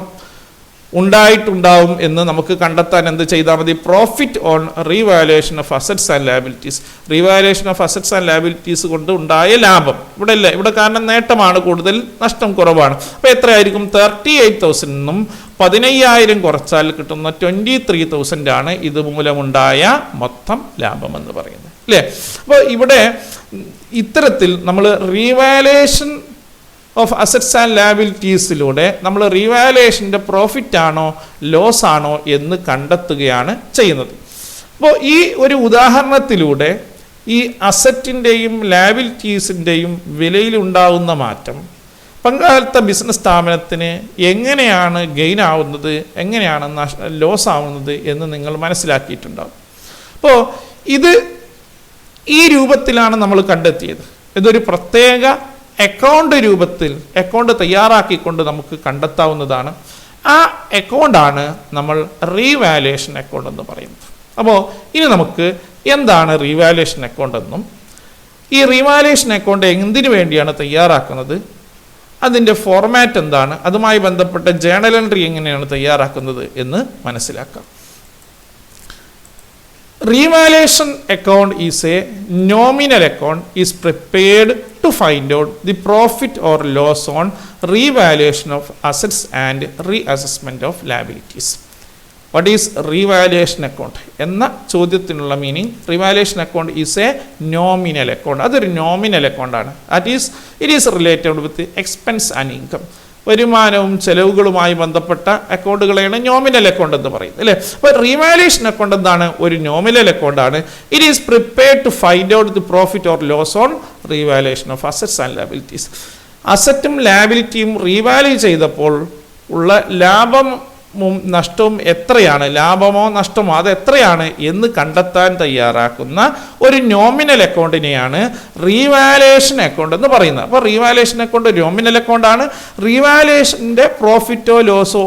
ഉണ്ടായിട്ടുണ്ടാവും എന്ന് നമുക്ക് കണ്ടെത്താൻ എന്ത് ചെയ്താൽ മതി? Profit on revaluation of assets and liabilities. Revaluation of assets and liabilities കൊണ്ട് ഉണ്ടായ ലാഭം ഇവിടെ ഇല്ല. ഇവിടെ കാരണം നേട്ടമാണ് കൂടുതൽ, നഷ്ടം കുറവാണ്. അപ്പോൾ എത്രയായിരിക്കും? 38,000 15,000 കുറച്ചാൽ കിട്ടുന്ന 23,000 ആണ് ഇതുമൂലമുണ്ടായ മൊത്തം ലാഭം എന്ന് പറയുന്നത് അല്ലേ. അപ്പോൾ ഇവിടെ ഇത്തരത്തിൽ നമ്മൾ റീവാലുവേഷൻ ഓഫ് അസറ്റ്സ് ആൻഡ് ലയബിലിറ്റീസിലൂടെ നമ്മൾ റീവാലുവേഷൻ്റെ പ്രോഫിറ്റ് ആണോ ലോസ് ആണോ എന്ന് കണ്ടെത്തുകയാണ് ചെയ്യുന്നത്. അപ്പോൾ ഈ ഒരു ഉദാഹരണത്തിലൂടെ ഈ അസറ്റിൻ്റെയും ലയബിലിറ്റീസിൻ്റെയും വിലയിലുണ്ടാകുന്ന മാറ്റം പങ്കാളിത്ത ബിസിനസ് സ്ഥാപനത്തിന് എങ്ങനെയാണ് ഗെയിൻ ആവുന്നത്, എങ്ങനെയാണ് ലോസ് ആവുന്നത് എന്ന് നിങ്ങൾ മനസ്സിലാക്കിയിട്ടുണ്ടാവും. അപ്പോൾ ഇത് ഈ രൂപത്തിലാണ് നമ്മൾ കണ്ടെത്തിയത്. ഇതൊരു പ്രത്യേക അക്കൗണ്ട് രൂപത്തിൽ അക്കൗണ്ട് തയ്യാറാക്കിക്കൊണ്ട് നമുക്ക് കണ്ടെത്താവുന്നതാണ്. ആ അക്കൗണ്ടാണ് നമ്മൾ റീവാലുവേഷൻ അക്കൗണ്ട് എന്ന് പറയുന്നത്. അപ്പോൾ ഇനി നമുക്ക് എന്താണ് റീവാലുവേഷൻ അക്കൗണ്ട് എന്നും ഈ റീവാലുവേഷൻ അക്കൗണ്ട് എന്തിനു വേണ്ടിയാണ് തയ്യാറാക്കുന്നത്, അതിൻ്റെ ഫോർമാറ്റ് എന്താണ്, അതുമായി ബന്ധപ്പെട്ട ജേണൽ എൻട്രി എങ്ങനെയാണ് തയ്യാറാക്കുന്നത് എന്ന് മനസ്സിലാക്കാം. Revaluation account is a nominal account is prepared to find out the profit or loss on revaluation of assets and reassessment of liabilities. What is revaluation account? എന്ന ചോദ്യത്തിനുള്ള meaning, revaluation account is A nominal account. അതൊരു nominal account ആണ്. It is related with expense and income. വരുമാനവും ചെലവുകളുമായി ബന്ധപ്പെട്ട അക്കൗണ്ടുകളെയാണ് nominal account എന്ന് പറയുന്നത് അല്ലേ. അപ്പോൾ റീവാലുവേഷൻ അക്കൗണ്ട് എന്താണ്? ഒരു നോമിനൽ അക്കൗണ്ടാണ്. It is prepared to find out the profit or loss on revaluation of assets and liabilities. അസറ്റും ലയബിലിറ്റിയും റീവാല്യൂ ചെയ്തപ്പോൾ ഉള്ള ലാഭവും നഷ്ടവും എത്രയാണ്, ലാഭമോ നഷ്ടമോ അത് എത്രയാണ് എന്ന് കണ്ടെത്താൻ തയ്യാറാക്കുന്ന ഒരു നോമിനൽ അക്കൗണ്ടിനെയാണ് റീവാലുവേഷൻ അക്കൗണ്ട് എന്ന് പറയുന്നത്. അപ്പോൾ റീവാലുവേഷൻ അക്കൗണ്ട് നോമിനൽ അക്കൗണ്ടാണ്. റീവാലുവേഷൻ്റെ പ്രോഫിറ്റോ ലോസോ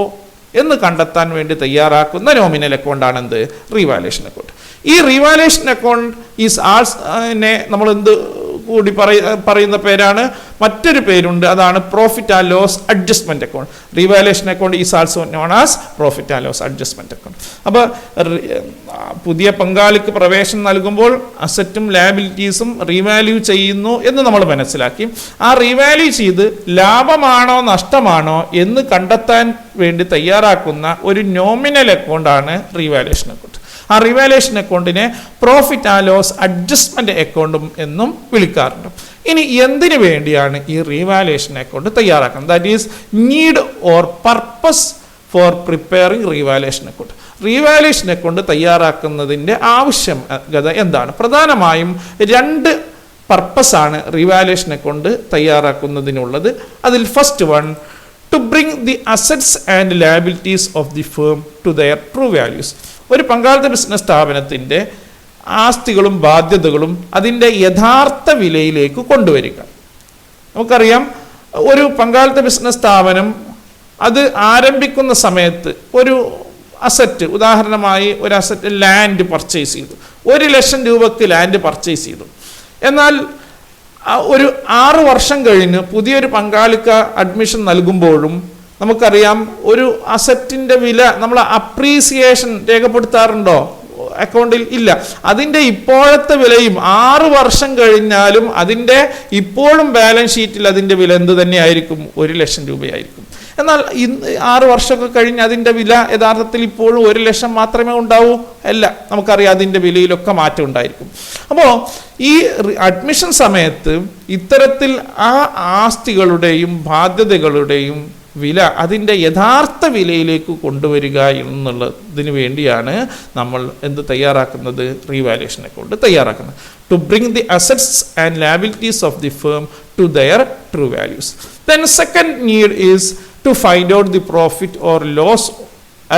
എന്ന് കണ്ടെത്താൻ വേണ്ടി തയ്യാറാക്കുന്ന നോമിനൽ അക്കൗണ്ടാണ് എന്ത്? Revaluation account. ഈ റീവാലുവേഷൻ അക്കൗണ്ട് ഈസ് ആൾസോ നമ്മൾ എന്ത് കൂടി പറയുന്ന പേരാണ്, മറ്റൊരു പേരുണ്ട്, അതാണ് profit and loss adjustment account. Revaluation account is also known as profit and loss adjustment account. അപ്പോൾ പുതിയ പങ്കാളിക്ക് പ്രവേശനം നൽകുമ്പോൾ അസറ്റും ലയബിലിറ്റീസും റീവാല്യൂ ചെയ്യുന്നു എന്ന് നമ്മൾ മനസ്സിലാക്കി. ആ റീവാല്യൂ ചെയ്ത് ലാഭമാണോ നഷ്ടമാണോ എന്ന് കണ്ടെത്താൻ വേണ്ടി തയ്യാറാക്കുന്ന ഒരു നോമിനൽ അക്കൗണ്ടാണ് റീവാലുവേഷൻ അക്കൗണ്ട്. ആ റിവാലുവേഷൻ അക്കൗണ്ടിനെ പ്രോഫിറ്റ് ആൻഡ് ലോസ് അഡ്ജസ്റ്റ്മെന്റ് അക്കൗണ്ടും എന്നും വിളിക്കാറുണ്ട്. ഇനി എന്തിനു വേണ്ടിയാണ് ഈ റീവാലുവേഷൻ അക്കൗണ്ട് തയ്യാറാക്കുന്നത്? That is need or purpose for preparing revaluation account. Revaluation account തയ്യാറാക്കുന്നതിൻ്റെ ആവശ്യകത എന്താണ്? പ്രധാനമായും 2 പർപ്പസാണ് റീവാലുവേഷൻ അക്കൗണ്ട് തയ്യാറാക്കുന്നതിനുള്ളത്. അതിൽ first one, to bring the assets and liabilities of the firm to their true values. ഒരു പങ്കാളിത്ത ബിസിനസ് സ്ഥാപനത്തിൻ്റെ ആസ്തികളും ബാധ്യതകളും അതിൻ്റെ യഥാർത്ഥ വിലയിലേക്ക് കൊണ്ടുവരിക. നമുക്കറിയാം ഒരു പങ്കാളിത്ത ബിസിനസ് സ്ഥാപനം അത് ആരംഭിക്കുന്ന സമയത്ത് ഒരു അസറ്റ്, ഉദാഹരണമായി ഒരു അസറ്റ് ലാൻഡ് പർച്ചേസ് ചെയ്തു, 1,00,000 രൂപക്ക് ലാൻഡ് പർച്ചേസ് ചെയ്തു. എന്നാൽ ഒരു 6 വർഷം കഴിഞ്ഞ് പുതിയൊരു പങ്കാളിക്ക അഡ്മിഷൻ നൽകുമ്പോഴും നമുക്കറിയാം ഒരു അസറ്റിൻ്റെ വില നമ്മൾ അപ്രീസിയേഷൻ രേഖപ്പെടുത്താറുണ്ടോ അക്കൗണ്ടിൽ? ഇല്ല. അതിൻ്റെ ഇപ്പോഴത്തെ വിലയും 6 വർഷം കഴിഞ്ഞാലും അതിൻ്റെ ഇപ്പോഴും ബാലൻസ് ഷീറ്റിൽ അതിൻ്റെ വില എന്ത് തന്നെയായിരിക്കും? 1,00,000 രൂപയായിരിക്കും. എന്നാൽ 6 വർഷമൊക്കെ കഴിഞ്ഞ് അതിൻ്റെ വില യഥാർത്ഥത്തിൽ ഇപ്പോഴും 1,00,000 മാത്രമേ ഉണ്ടാവൂ? അല്ല, നമുക്കറിയാം അതിൻ്റെ വിലയിലൊക്കെ മാറ്റം ഉണ്ടായിരിക്കും. അപ്പോൾ ഈ അഡ്മിഷൻ സമയത്ത് ഇത്തരത്തിൽ ആ ആസ്തികളുടെയും ബാധ്യതകളുടെയും വില അതിൻ്റെ യഥാർത്ഥ വിലയിലേക്ക് കൊണ്ടുവരിക എന്നുള്ളതിന് വേണ്ടിയാണ് നമ്മൾ എന്ത് തയ്യാറാക്കുന്നത്? റീവാലുവേഷൻ അക്കൗണ്ട് തയ്യാറാക്കുന്നത്. To bring the assets and liabilities of the firm to their true values. Then second need is to find out the profit or loss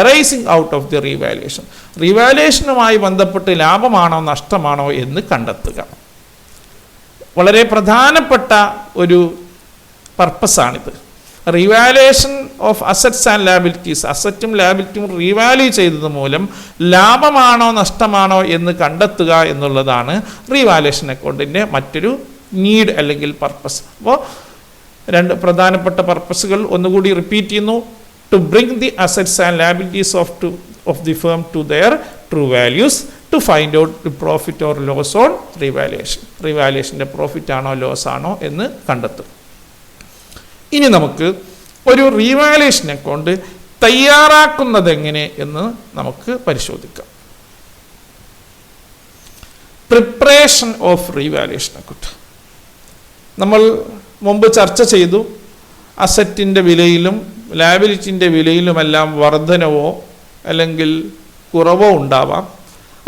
arising out of the revaluation. റീവാലുവേഷനുമായി ബന്ധപ്പെട്ട് ലാഭമാണോ നഷ്ടമാണോ എന്ന് കണ്ടെത്തുക. വളരെ പ്രധാനപ്പെട്ട ഒരു പർപ്പസാണിത്. Revaluation of assets and liabilities, അസറ്റും ലാബിലിറ്റിയും റീവാല്യൂ ചെയ്തത് മൂലം ലാഭമാണോ നഷ്ടമാണോ എന്ന് കണ്ടെത്തുക എന്നുള്ളതാണ് റീവാലുവേഷൻ അക്കൗണ്ടിൻ്റെ മറ്റൊരു നീഡ് അല്ലെങ്കിൽ പർപ്പസ്. അപ്പോൾ 2 പ്രധാനപ്പെട്ട പർപ്പസുകൾ ഒന്നുകൂടി റിപ്പീറ്റ് ചെയ്യുന്നു. To bring the assets and liabilities of the firm to their true values, to find out the profit or loss on revaluation. റീവാലുവേഷൻ്റെ പ്രോഫിറ്റ് ആണോ ലോസ് ആണോ എന്ന് കണ്ടെത്തും. ഇനി നമുക്ക് ഒരു റീവാലുവേഷൻ അക്കൗണ്ട് തയ്യാറാക്കുന്നത് എങ്ങനെ എന്ന് നമുക്ക് പരിശോധിക്കാം. പ്രിപ്പറേഷൻ ഓഫ് റീവാലുവേഷൻ അക്കൗണ്ട് നമ്മൾ മുമ്പ് ചർച്ച ചെയ്തു. അസറ്റിൻ്റെ വിലയിലും ലയബിലിറ്റിൻ്റെ വിലയിലുമെല്ലാം വർധനവോ അല്ലെങ്കിൽ കുറവോ ഉണ്ടാവാം.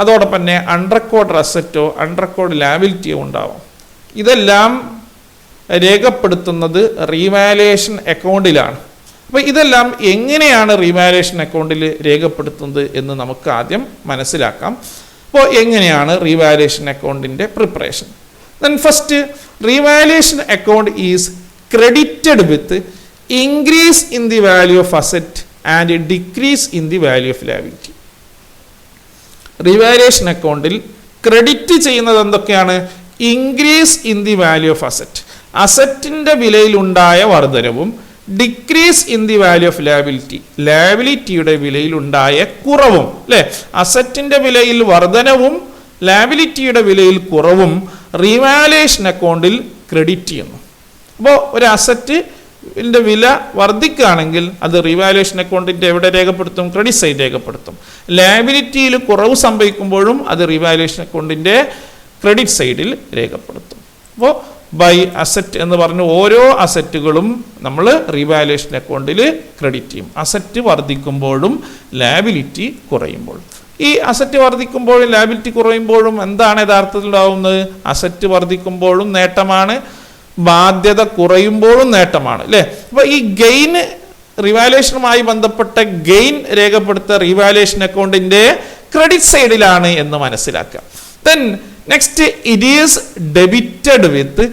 അതോടൊപ്പം തന്നെ അൺറെക്കോർഡ് അസറ്റോ അൺറെക്കോർഡ് ലയബിലിറ്റിയോ ഉണ്ടാവാം. ഇതെല്ലാം രേഖപ്പെടുത്തുന്നത് റീവാലുവേഷൻ അക്കൗണ്ടിലാണ്. അപ്പോൾ ഇതെല്ലാം എങ്ങനെയാണ് റീവാലുവേഷൻ അക്കൗണ്ടിൽ രേഖപ്പെടുത്തുന്നത് എന്ന് നമുക്ക് ആദ്യം മനസ്സിലാക്കാം. അപ്പോൾ എങ്ങനെയാണ് റീവാലുവേഷൻ അക്കൗണ്ടിൻ്റെ preparation? Then first, revaluation account is credited with increase in the value of asset and decrease in the value of liability. Revaluation അക്കൗണ്ടിൽ ക്രെഡിറ്റ് ചെയ്യുന്നത് എന്തൊക്കെയാണ്? Increase in the value of asset, അസറ്റിൻ്റെ വിലയിലുണ്ടായ വർധനവും, decrease in the value of liability, ലയബിലിറ്റിയുടെ വിലയിലുണ്ടായ കുറവും. അല്ലേ? അസറ്റിൻ്റെ വിലയിൽ വർധനവും ലയബിലിറ്റിയുടെ വിലയിൽ കുറവും റീവാലുവേഷൻ അക്കൗണ്ടിൽ ക്രെഡിറ്റ് ചെയ്യുന്നു. അപ്പോൾ ഒരു അസറ്റിൻ്റെ വില വർദ്ധിക്കുകയാണെങ്കിൽ അത് റീവാലുവേഷൻ അക്കൗണ്ടിൻ്റെ എവിടെ രേഖപ്പെടുത്തും? ക്രെഡിറ്റ് സൈഡ് രേഖപ്പെടുത്തും. ലയബിലിറ്റിയിൽ കുറവ് സംഭവിക്കുമ്പോഴും അത് റീവാലുവേഷൻ അക്കൗണ്ടിൻ്റെ ക്രെഡിറ്റ് സൈഡിൽ രേഖപ്പെടുത്തും. അപ്പോൾ ബൈ അസറ്റ് എന്ന് പറഞ്ഞ് ഓരോ അസറ്റുകളും നമ്മൾ റീവാലുവേഷൻ അക്കൗണ്ടിൽ ക്രെഡിറ്റ് ചെയ്യും. അസറ്റ് വർദ്ധിക്കുമ്പോഴും ലയബിലിറ്റി കുറയുമ്പോഴും. ഈ അസറ്റ് വർദ്ധിക്കുമ്പോഴും ലയബിലിറ്റി കുറയുമ്പോഴും എന്താണ് യഥാർത്ഥത്തിൽ ഉണ്ടാവുന്നത്? അസറ്റ് വർദ്ധിക്കുമ്പോഴും നേട്ടമാണ്, ബാധ്യത കുറയുമ്പോഴും നേട്ടമാണ്. അല്ലേ? അപ്പോൾ ഈ ഗെയിൻ, റീവാലുവേഷനുമായി ബന്ധപ്പെട്ട ഗെയിൻ രേഖപ്പെടുത്ത റീവാലുവേഷൻ അക്കൗണ്ടിൻ്റെ ക്രെഡിറ്റ് സൈഡിലാണ് എന്ന് മനസ്സിലാക്കുക. Then next, it is debited with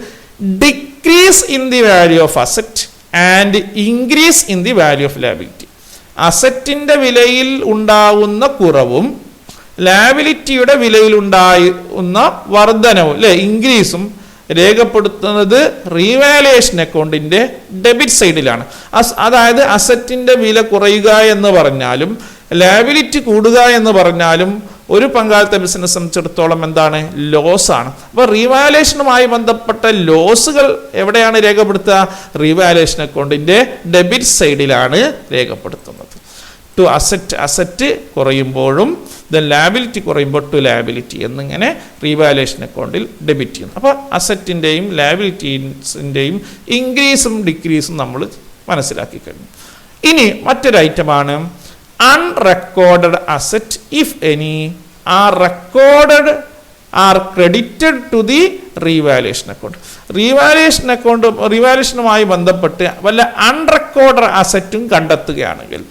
decrease in the value of asset and increase in the value of liability. അസറ്റിൻ്റെ വിലയിൽ ഉണ്ടാവുന്ന കുറവും ലയബിലിറ്റിയുടെ വിലയിൽ ഉണ്ടാകുന്ന വർധനവും, അല്ലെ, ഇൻക്രീസും രേഖപ്പെടുത്തുന്നത് റീവാലുവേഷൻ അക്കൗണ്ടിൻ്റെ ഡെബിറ്റ് സൈഡിലാണ്. അതായത് അസറ്റിൻ്റെ വില കുറയുക എന്ന് പറഞ്ഞാലും ലയബിലിറ്റി കൂടുക എന്ന് പറഞ്ഞാലും ഒരു പങ്കാളിത്ത ബിസിനസ് സംബന്ധിച്ചിടത്തോളം എന്താണ്? ലോസാണ്. അപ്പോൾ റീവാലുവേഷനുമായി ബന്ധപ്പെട്ട ലോസുകൾ എവിടെയാണ് രേഖപ്പെടുത്തുക? റീവാലുവേഷൻ അക്കൗണ്ടിൻ്റെ ഡെബിറ്റ് സൈഡിലാണ് രേഖപ്പെടുത്തുന്നത്. ടു അസറ്റ് കുറയുമ്പോഴും ദെൻ ലയബിലിറ്റി കുറയുമ്പോൾ ടു ലയബിലിറ്റി എന്നിങ്ങനെ റീവാലുവേഷൻ അക്കൗണ്ടിൽ ഡെബിറ്റ് ചെയ്യുന്നു. അപ്പോൾ അസറ്റിൻ്റെയും ലയബിലിറ്റീസിൻ്റെയും ഇൻക്രീസും ഡിക്രീസും നമ്മൾ മനസ്സിലാക്കി കഴിഞ്ഞു. ഇനി മറ്റൊരു ഐറ്റമാണ് unrecorded asset, if any, are recorded are credited to the revaluation account. റീവാലുവേഷനുമായി ബന്ധപ്പെട്ട് വല്ല അൺറെക്കോർഡഡ് അസറ്റും കണ്ടെത്തുകയാണെങ്കിൽ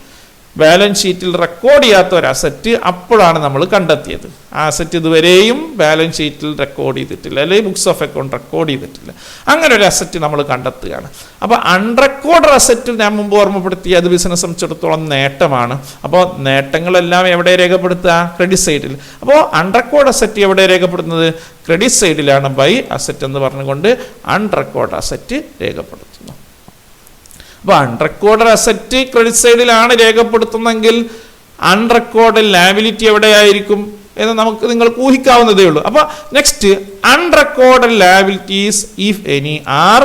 ബാലൻസ് ഷീറ്റിൽ റെക്കോർഡ് ചെയ്യാത്ത ഒരു അസറ്റ് അപ്പോഴാണ് നമ്മൾ കണ്ടെത്തിയത്. ആ അസറ്റ് ഇതുവരെയും ബാലൻസ് ഷീറ്റിൽ റെക്കോർഡ് ചെയ്തിട്ടില്ല, അല്ലെങ്കിൽ ബുക്സ് ഓഫ് അക്കൗണ്ട് റെക്കോർഡ് ചെയ്തിട്ടില്ല. അങ്ങനെ ഒരു അസറ്റ് നമ്മൾ കണ്ടെത്തുകയാണ്. അപ്പോൾ അൺറെക്കോർഡ് അസറ്റ് ഞാൻ മുമ്പ് ഓർമ്മപ്പെടുത്തി, അത് ബിസിനസ് സംബന്ധിച്ചിടത്തോളം നേട്ടമാണ്. അപ്പോൾ നേട്ടങ്ങളെല്ലാം എവിടെ രേഖപ്പെടുത്തുക? ക്രെഡിറ്റ് സൈഡിൽ. അപ്പോൾ അൺറെക്കോർഡ് അസറ്റ് എവിടെ രേഖപ്പെടുത്തുന്നത്? ക്രെഡിറ്റ് സൈഡിലാണ്. ബൈ അസറ്റ് എന്ന് പറഞ്ഞുകൊണ്ട് അൺറെക്കോർഡ് അസറ്റ് രേഖപ്പെടുത്തുന്നു. അപ്പോൾ അൺറെക്കോർഡ് അസറ്റ് ക്രെഡിറ്റ് സൈഡിലാണ് രേഖപ്പെടുത്തുന്നതെങ്കിൽ അൺറെക്കോർഡ് ലയബിലിറ്റി എവിടെയായിരിക്കും എന്ന് നിങ്ങൾക്ക് ഊഹിക്കാവുന്നതേ ഉള്ളൂ. അപ്പോൾ next, unrecorded liabilities if any are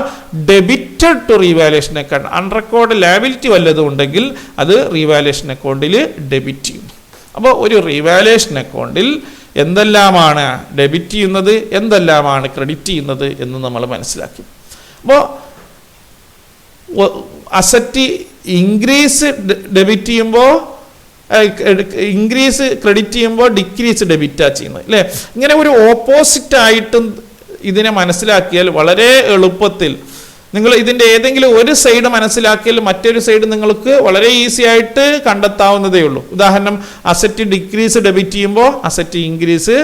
debited to revaluation account. Unrecorded liability വല്ലതും ഉണ്ടെങ്കിൽ അത് റീവാലുവേഷൻ അക്കൗണ്ടിൽ ഡെബിറ്റ് ചെയ്യും. അപ്പോൾ ഒരു റീവാലുവേഷൻ അക്കൗണ്ടിൽ എന്തെല്ലാമാണ് ഡെബിറ്റ് ചെയ്യുന്നത്, എന്തെല്ലാമാണ് ക്രെഡിറ്റ് ചെയ്യുന്നത് എന്ന് നമ്മൾ മനസ്സിലാക്കി. അപ്പോൾ അസറ്റ് ഇൻക്രീസ് ഡെബിറ്റ് ചെയ്യുമ്പോൾ, ഇൻക്രീസ് ക്രെഡിറ്റ് ചെയ്യുമ്പോൾ ഡിക്രീസ് ഡെബിറ്റാണ് ചെയ്യുന്നത്, അല്ലേ? ഇങ്ങനെ ഒരു ഓപ്പോസിറ്റ് ആയിട്ടും ഇതിനെ മനസ്സിലാക്കിയാൽ വളരെ എളുപ്പത്തിൽ നിങ്ങൾ ഇതിൻ്റെ ഏതെങ്കിലും ഒരു സൈഡ് മനസ്സിലാക്കിയാൽ മറ്റൊരു സൈഡ് നിങ്ങൾക്ക് വളരെ ഈസി ആയിട്ട് കണ്ടെത്താവുന്നതേ ഉള്ളൂ. ഉദാഹരണം, അസറ്റ് ഡിക്രീസ് ഡെബിറ്റ് ചെയ്യുമ്പോൾ അസറ്റ് ഇൻക്രീസ്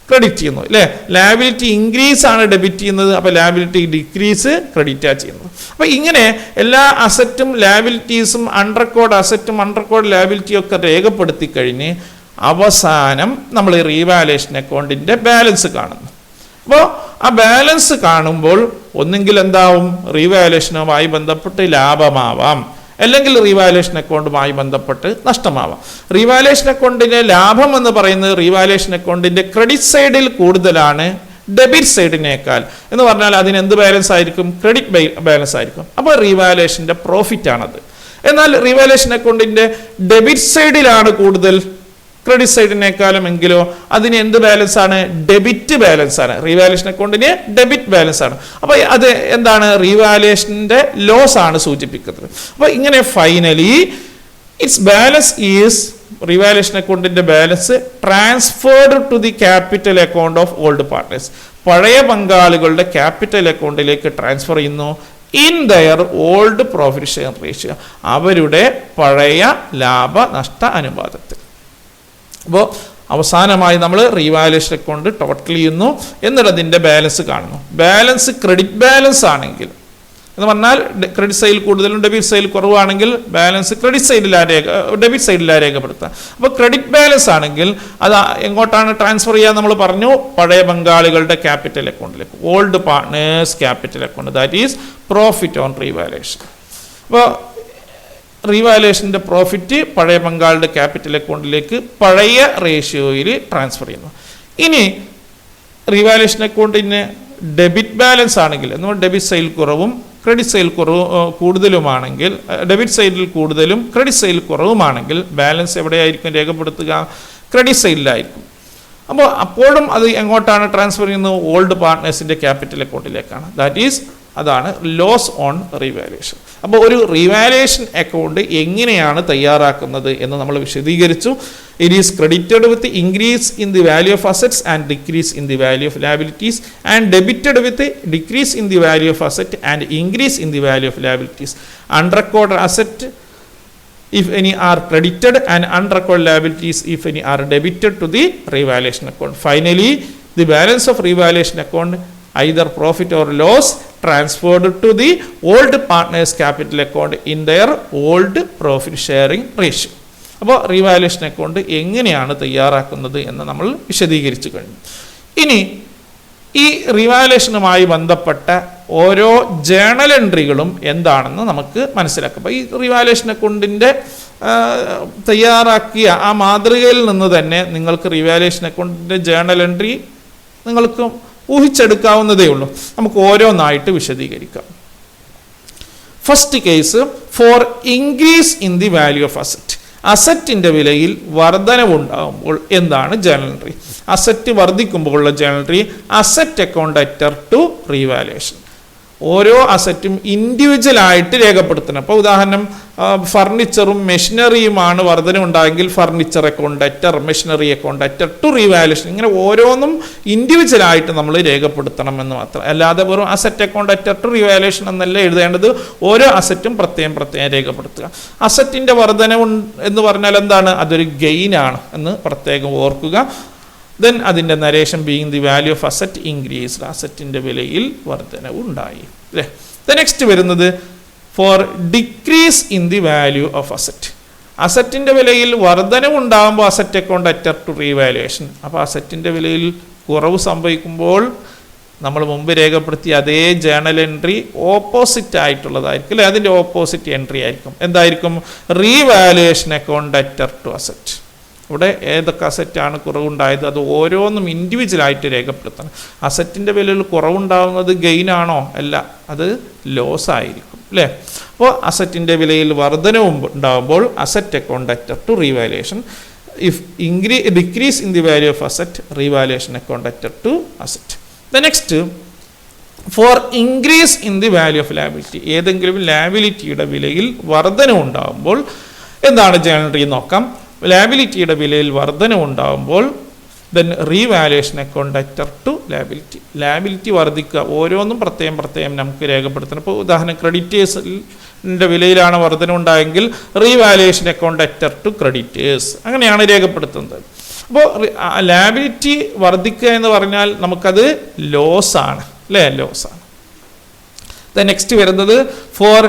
ക്രെഡിറ്റ് ചെയ്യുന്നു, അല്ലേ? ലയബിലിറ്റി ഇൻക്രീസ് ആണ് ഡെബിറ്റ് ചെയ്യുന്നത്, അപ്പോൾ ലയബിലിറ്റി ഡിക്രീസ് ക്രെഡിറ്റാണ് ചെയ്യുന്നത്. അപ്പോൾ ഇങ്ങനെ എല്ലാ അസറ്റും ലയബിലിറ്റീസും അൺറെക്കോർഡ് അസറ്റും അൺറെക്കോർഡ് ലയബിലിറ്റിയും ഒക്കെ രേഖപ്പെടുത്തി കഴിഞ്ഞ് അവസാനം നമ്മൾ റീവാലുവേഷൻ അക്കൗണ്ടിൻ്റെ ബാലൻസ് കാണുന്നു. അപ്പോൾ ആ ബാലൻസ് കാണുമ്പോൾ ഒന്നെങ്കിൽ എന്താവും? റീവാലുവേഷനുമായി ബന്ധപ്പെട്ട് ലാഭമാവാം, അല്ലെങ്കിൽ റീവാലുവേഷൻ അക്കൗണ്ടുമായി ബന്ധപ്പെട്ട് നഷ്ടമാവാം. റീവാലുവേഷൻ അക്കൗണ്ടിന്റെ ലാഭം എന്ന് പറയുന്നത് റീവാലുവേഷൻ അക്കൗണ്ടിന്റെ ക്രെഡിറ്റ് സൈഡിൽ കൂടുതലാണ് ഡെബിറ്റ് സൈഡിനേക്കാൾ. എന്ന് പറഞ്ഞാൽ അതിന് എന്ത് ബാലൻസ് ആയിരിക്കും? ക്രെഡിറ്റ് ബാലൻസ് ആയിരിക്കും. അപ്പോൾ റീവാലുവേഷന്റെ പ്രോഫിറ്റ് ആണത്. എന്നാൽ റീവാലുവേഷൻ അക്കൗണ്ടിന്റെ ഡെബിറ്റ് സൈഡിലാണ് കൂടുതൽ ക്രെഡിറ്റ് സൈഡിനേക്കാളും എങ്കിലോ അതിന് എന്ത് ബാലൻസ് ആണ്? ഡെബിറ്റ് ബാലൻസ് ആണ്. റീവാലുവേഷൻ അക്കൗണ്ടിന് ഡെബിറ്റ് ബാലൻസ് ആണ്. അപ്പോൾ അത് എന്താണ്? റീവാലുവേഷന്റെ ലോസ് ആണ് സൂചിപ്പിക്കുന്നത്. അപ്പോൾ ഇങ്ങനെ finally its balance is, revaluation അക്കൗണ്ടിന്റെ balance transferred to the capital account of old partners. പഴയ പങ്കാളികളുടെ ക്യാപിറ്റൽ അക്കൗണ്ടിലേക്ക് ട്രാൻസ്ഫർ ചെയ്യുന്നു in their old profit share ratio, അവരുടെ പഴയ ലാഭ നഷ്ട അനുപാതത്തിൽ. അപ്പോൾ അവസാനമായി നമ്മൾ റീവാലുവേഷൻ അക്കൗണ്ട് ടോട്ടൽ ചെയ്യുന്നു, എന്നിട്ട് അതിൻ്റെ ബാലൻസ് കാണുന്നു. ബാലൻസ് ക്രെഡിറ്റ് ബാലൻസ് ആണെങ്കിൽ, എന്ന് പറഞ്ഞാൽ ക്രെഡിറ്റ് സൈഡിൽ കൂടുതലും ഡെബിറ്റ് സൈഡിൽ കുറവാണെങ്കിൽ ബാലൻസ് ക്രെഡിറ്റ് സൈഡിലാണ് ഡെബിറ്റ് സൈഡിലാണ് രേഖപ്പെടുത്തുക. അപ്പോൾ ക്രെഡിറ്റ് ബാലൻസ് ആണെങ്കിൽ അത് എങ്ങോട്ടാണ് ട്രാൻസ്ഫർ ചെയ്യുക? നമ്മൾ പറഞ്ഞു, പഴയ പങ്കാളികളുടെ ക്യാപിറ്റൽ അക്കൗണ്ടിലേക്ക്, old partners capital account, that is profit on revaluation. അപ്പോൾ റീവാലുവേഷൻ്റെ പ്രോഫിറ്റ് പഴയ പങ്കാളിയുടെ ക്യാപിറ്റൽ അക്കൗണ്ടിലേക്ക് പഴയ റേഷ്യോയിൽ ട്രാൻസ്ഫർ ചെയ്യുന്നു. ഇനി റീവാലുവേഷൻ അക്കൗണ്ടിന് ഡെബിറ്റ് ബാലൻസ് ആണെങ്കിൽ, എന്നാൽ ഡെബിറ്റ് സൈഡിൽ കുറവും ക്രെഡിറ്റ് സൈഡിൽ കൂടുതലുമാണെങ്കിൽ, ഡെബിറ്റ് സൈഡിൽ കൂടുതലും ക്രെഡിറ്റ് സൈഡിൽ കുറവുമാണെങ്കിൽ ബാലൻസ് എവിടെയായിരിക്കും രേഖപ്പെടുത്തുക? ക്രെഡിറ്റ് സൈഡിലായിരിക്കും. അപ്പോൾ അപ്പോഴും അത് എങ്ങോട്ടാണ് ട്രാൻസ്ഫർ ചെയ്യുന്നത്? ഓൾഡ് പാർട്ട്നേഴ്സിൻ്റെ ക്യാപിറ്റൽ അക്കൗണ്ടിലേക്കാണ്. ദാറ്റ് ഈസ്, അതാണ് ലോസ് ഓൺ റീവാലുവേഷൻ. അപ്പോൾ ഒരു റീവാലുവേഷൻ അക്കൗണ്ട് എങ്ങനെയാണ് തയ്യാറാക്കുന്നത് എന്ന് നമ്മൾ വിശദീകരിച്ചു. It is credited with increase in the value of assets and decrease in the value of liabilities, and debited with decrease in the value of asset and increase in the value of liabilities. Unrecorded asset if any are credited, and unrecorded liabilities if any are debited to the revaluation account. Finally, the balance of revaluation account, either profit or loss, transferred to the old partners capital account in their old profit sharing ratio. അപ്പോൾ revaluation account എങ്ങനെയാണ് തയ്യാറാക്കുന്നത് എന്ന് നമ്മൾ വിശദീകരിച്ചു കഴിഞ്ഞു. ഇനി ഈ റീവാലുവേഷനുമായി ബന്ധപ്പെട്ട ഓരോ ജേണൽ എൻട്രികളും എന്താണെന്ന് നമുക്ക് മനസ്സിലാക്കാം. അപ്പോൾ ഈ റീവാലുവേഷൻ അക്കൗണ്ടിൻ്റെ തയ്യാറാക്കിയ ആ മാതൃകയിൽ നിന്ന് തന്നെ നിങ്ങൾക്ക് റീവാലുവേഷൻ അക്കൗണ്ടിൻ്റെ ജേണൽ എൻട്രി നിങ്ങൾക്ക് ഊഹിച്ചെടുക്കാവുന്നതേ ഉള്ളൂ. നമുക്ക് ഓരോന്നായിട്ട് വിശദീകരിക്കാം. First case, for increase in the value of asset. അസറ്റിൻ്റെ വിലയിൽ വർധനവുണ്ടാകുമ്പോൾ എന്താണ് ജേണൽ എൻട്രി? അസറ്റ് വർദ്ധിക്കുമ്പോഴുള്ള journal entry, asset account debtor to revaluation. ഓരോ അസറ്റും ഇൻഡിവിജ്വൽ ആയിട്ട് രേഖപ്പെടുത്തണം. അപ്പോൾ ഉദാഹരണം ഫർണിച്ചറും മെഷീനറിയുമാണ് വർധന ഉണ്ടായെങ്കിൽ furniture account debtor, machinery account debtor to revaluation, ഇങ്ങനെ ഓരോന്നും ഇൻഡിവിജ്വൽ ആയിട്ട് നമ്മൾ രേഖപ്പെടുത്തണം എന്ന് മാത്രം. അല്ലാതെ വെറും asset account debtor to revaluation എന്നല്ല എഴുതേണ്ടത്. ഓരോ അസറ്റും പ്രത്യേകം രേഖപ്പെടുത്തുക. അസറ്റിന്റെ വർധന എന്ന് പറഞ്ഞാൽ എന്താണ്? അതൊരു ഗെയിൻ ആണ് എന്ന് പ്രത്യേകം ഓർക്കുക. ദെൻ അതിൻ്റെ narration being the value of asset increased, അസറ്റിൻ്റെ വിലയിൽ വർധനവ് ഉണ്ടായി അല്ലേ. നെക്സ്റ്റ് വരുന്നത് for decrease in the value of asset. അസറ്റിൻ്റെ വിലയിൽ വർധനവ് ഉണ്ടാകുമ്പോൾ asset account debtor to revaluation. അപ്പോൾ അസറ്റിൻ്റെ വിലയിൽ കുറവ് സംഭവിക്കുമ്പോൾ നമ്മൾ മുമ്പ് രേഖപ്പെടുത്തിയ അതേ ജേണൽ എൻട്രി ഓപ്പോസിറ്റ് ആയിട്ടുള്ളതായിരിക്കും അല്ലേ. അതിൻ്റെ ഓപ്പോസിറ്റ് എൻട്രി ആയിരിക്കും. എന്തായിരിക്കും? Revaluation account debtor to asset. ഇവിടെ ഏതൊക്കെ അസറ്റാണ് കുറവുണ്ടായത് അത് ഓരോന്നും ഇൻഡിവിജ്വലായിട്ട് രേഖപ്പെടുത്തണം. അസറ്റിൻ്റെ വിലയിൽ കുറവുണ്ടാകുന്നത് ഗെയിൻ ആണോ? അല്ല, അത് ലോസ് ആയിരിക്കും അല്ലേ. അപ്പോൾ അസറ്റിൻ്റെ വിലയിൽ വർധനവും ഉണ്ടാകുമ്പോൾ asset account debtor to revaluation. If decrease in the value of asset, revaluation account debtor to asset. Next for increase in the value of liability. ഏതെങ്കിലും ലാബിലിറ്റിയുടെ വിലയിൽ വർധന ഉണ്ടാകുമ്പോൾ എന്താണ് ജേണൽ എൻട്രി നോക്കാം. ലാബിലിറ്റിയുടെ വിലയിൽ വർധന ഉണ്ടാകുമ്പോൾ then revaluation account debtor to liability. Liability വർദ്ധിക്കുക, ഓരോന്നും പ്രത്യേകം നമുക്ക് രേഖപ്പെടുത്തണം. ഇപ്പോൾ ഉദാഹരണം ക്രെഡിറ്റേഴ്സിൻ്റെ വിലയിലാണ് വർധന ഉണ്ടായെങ്കിൽ revaluation account debtor to creditors, അങ്ങനെയാണ് രേഖപ്പെടുത്തുന്നത്. അപ്പോൾ ലാബിലിറ്റി വർദ്ധിക്കുക എന്ന് പറഞ്ഞാൽ നമുക്കത് ലോസ് ആണ് അല്ലേ, ലോസ് ആണ്. നെക്സ്റ്റ് വരുന്നത് for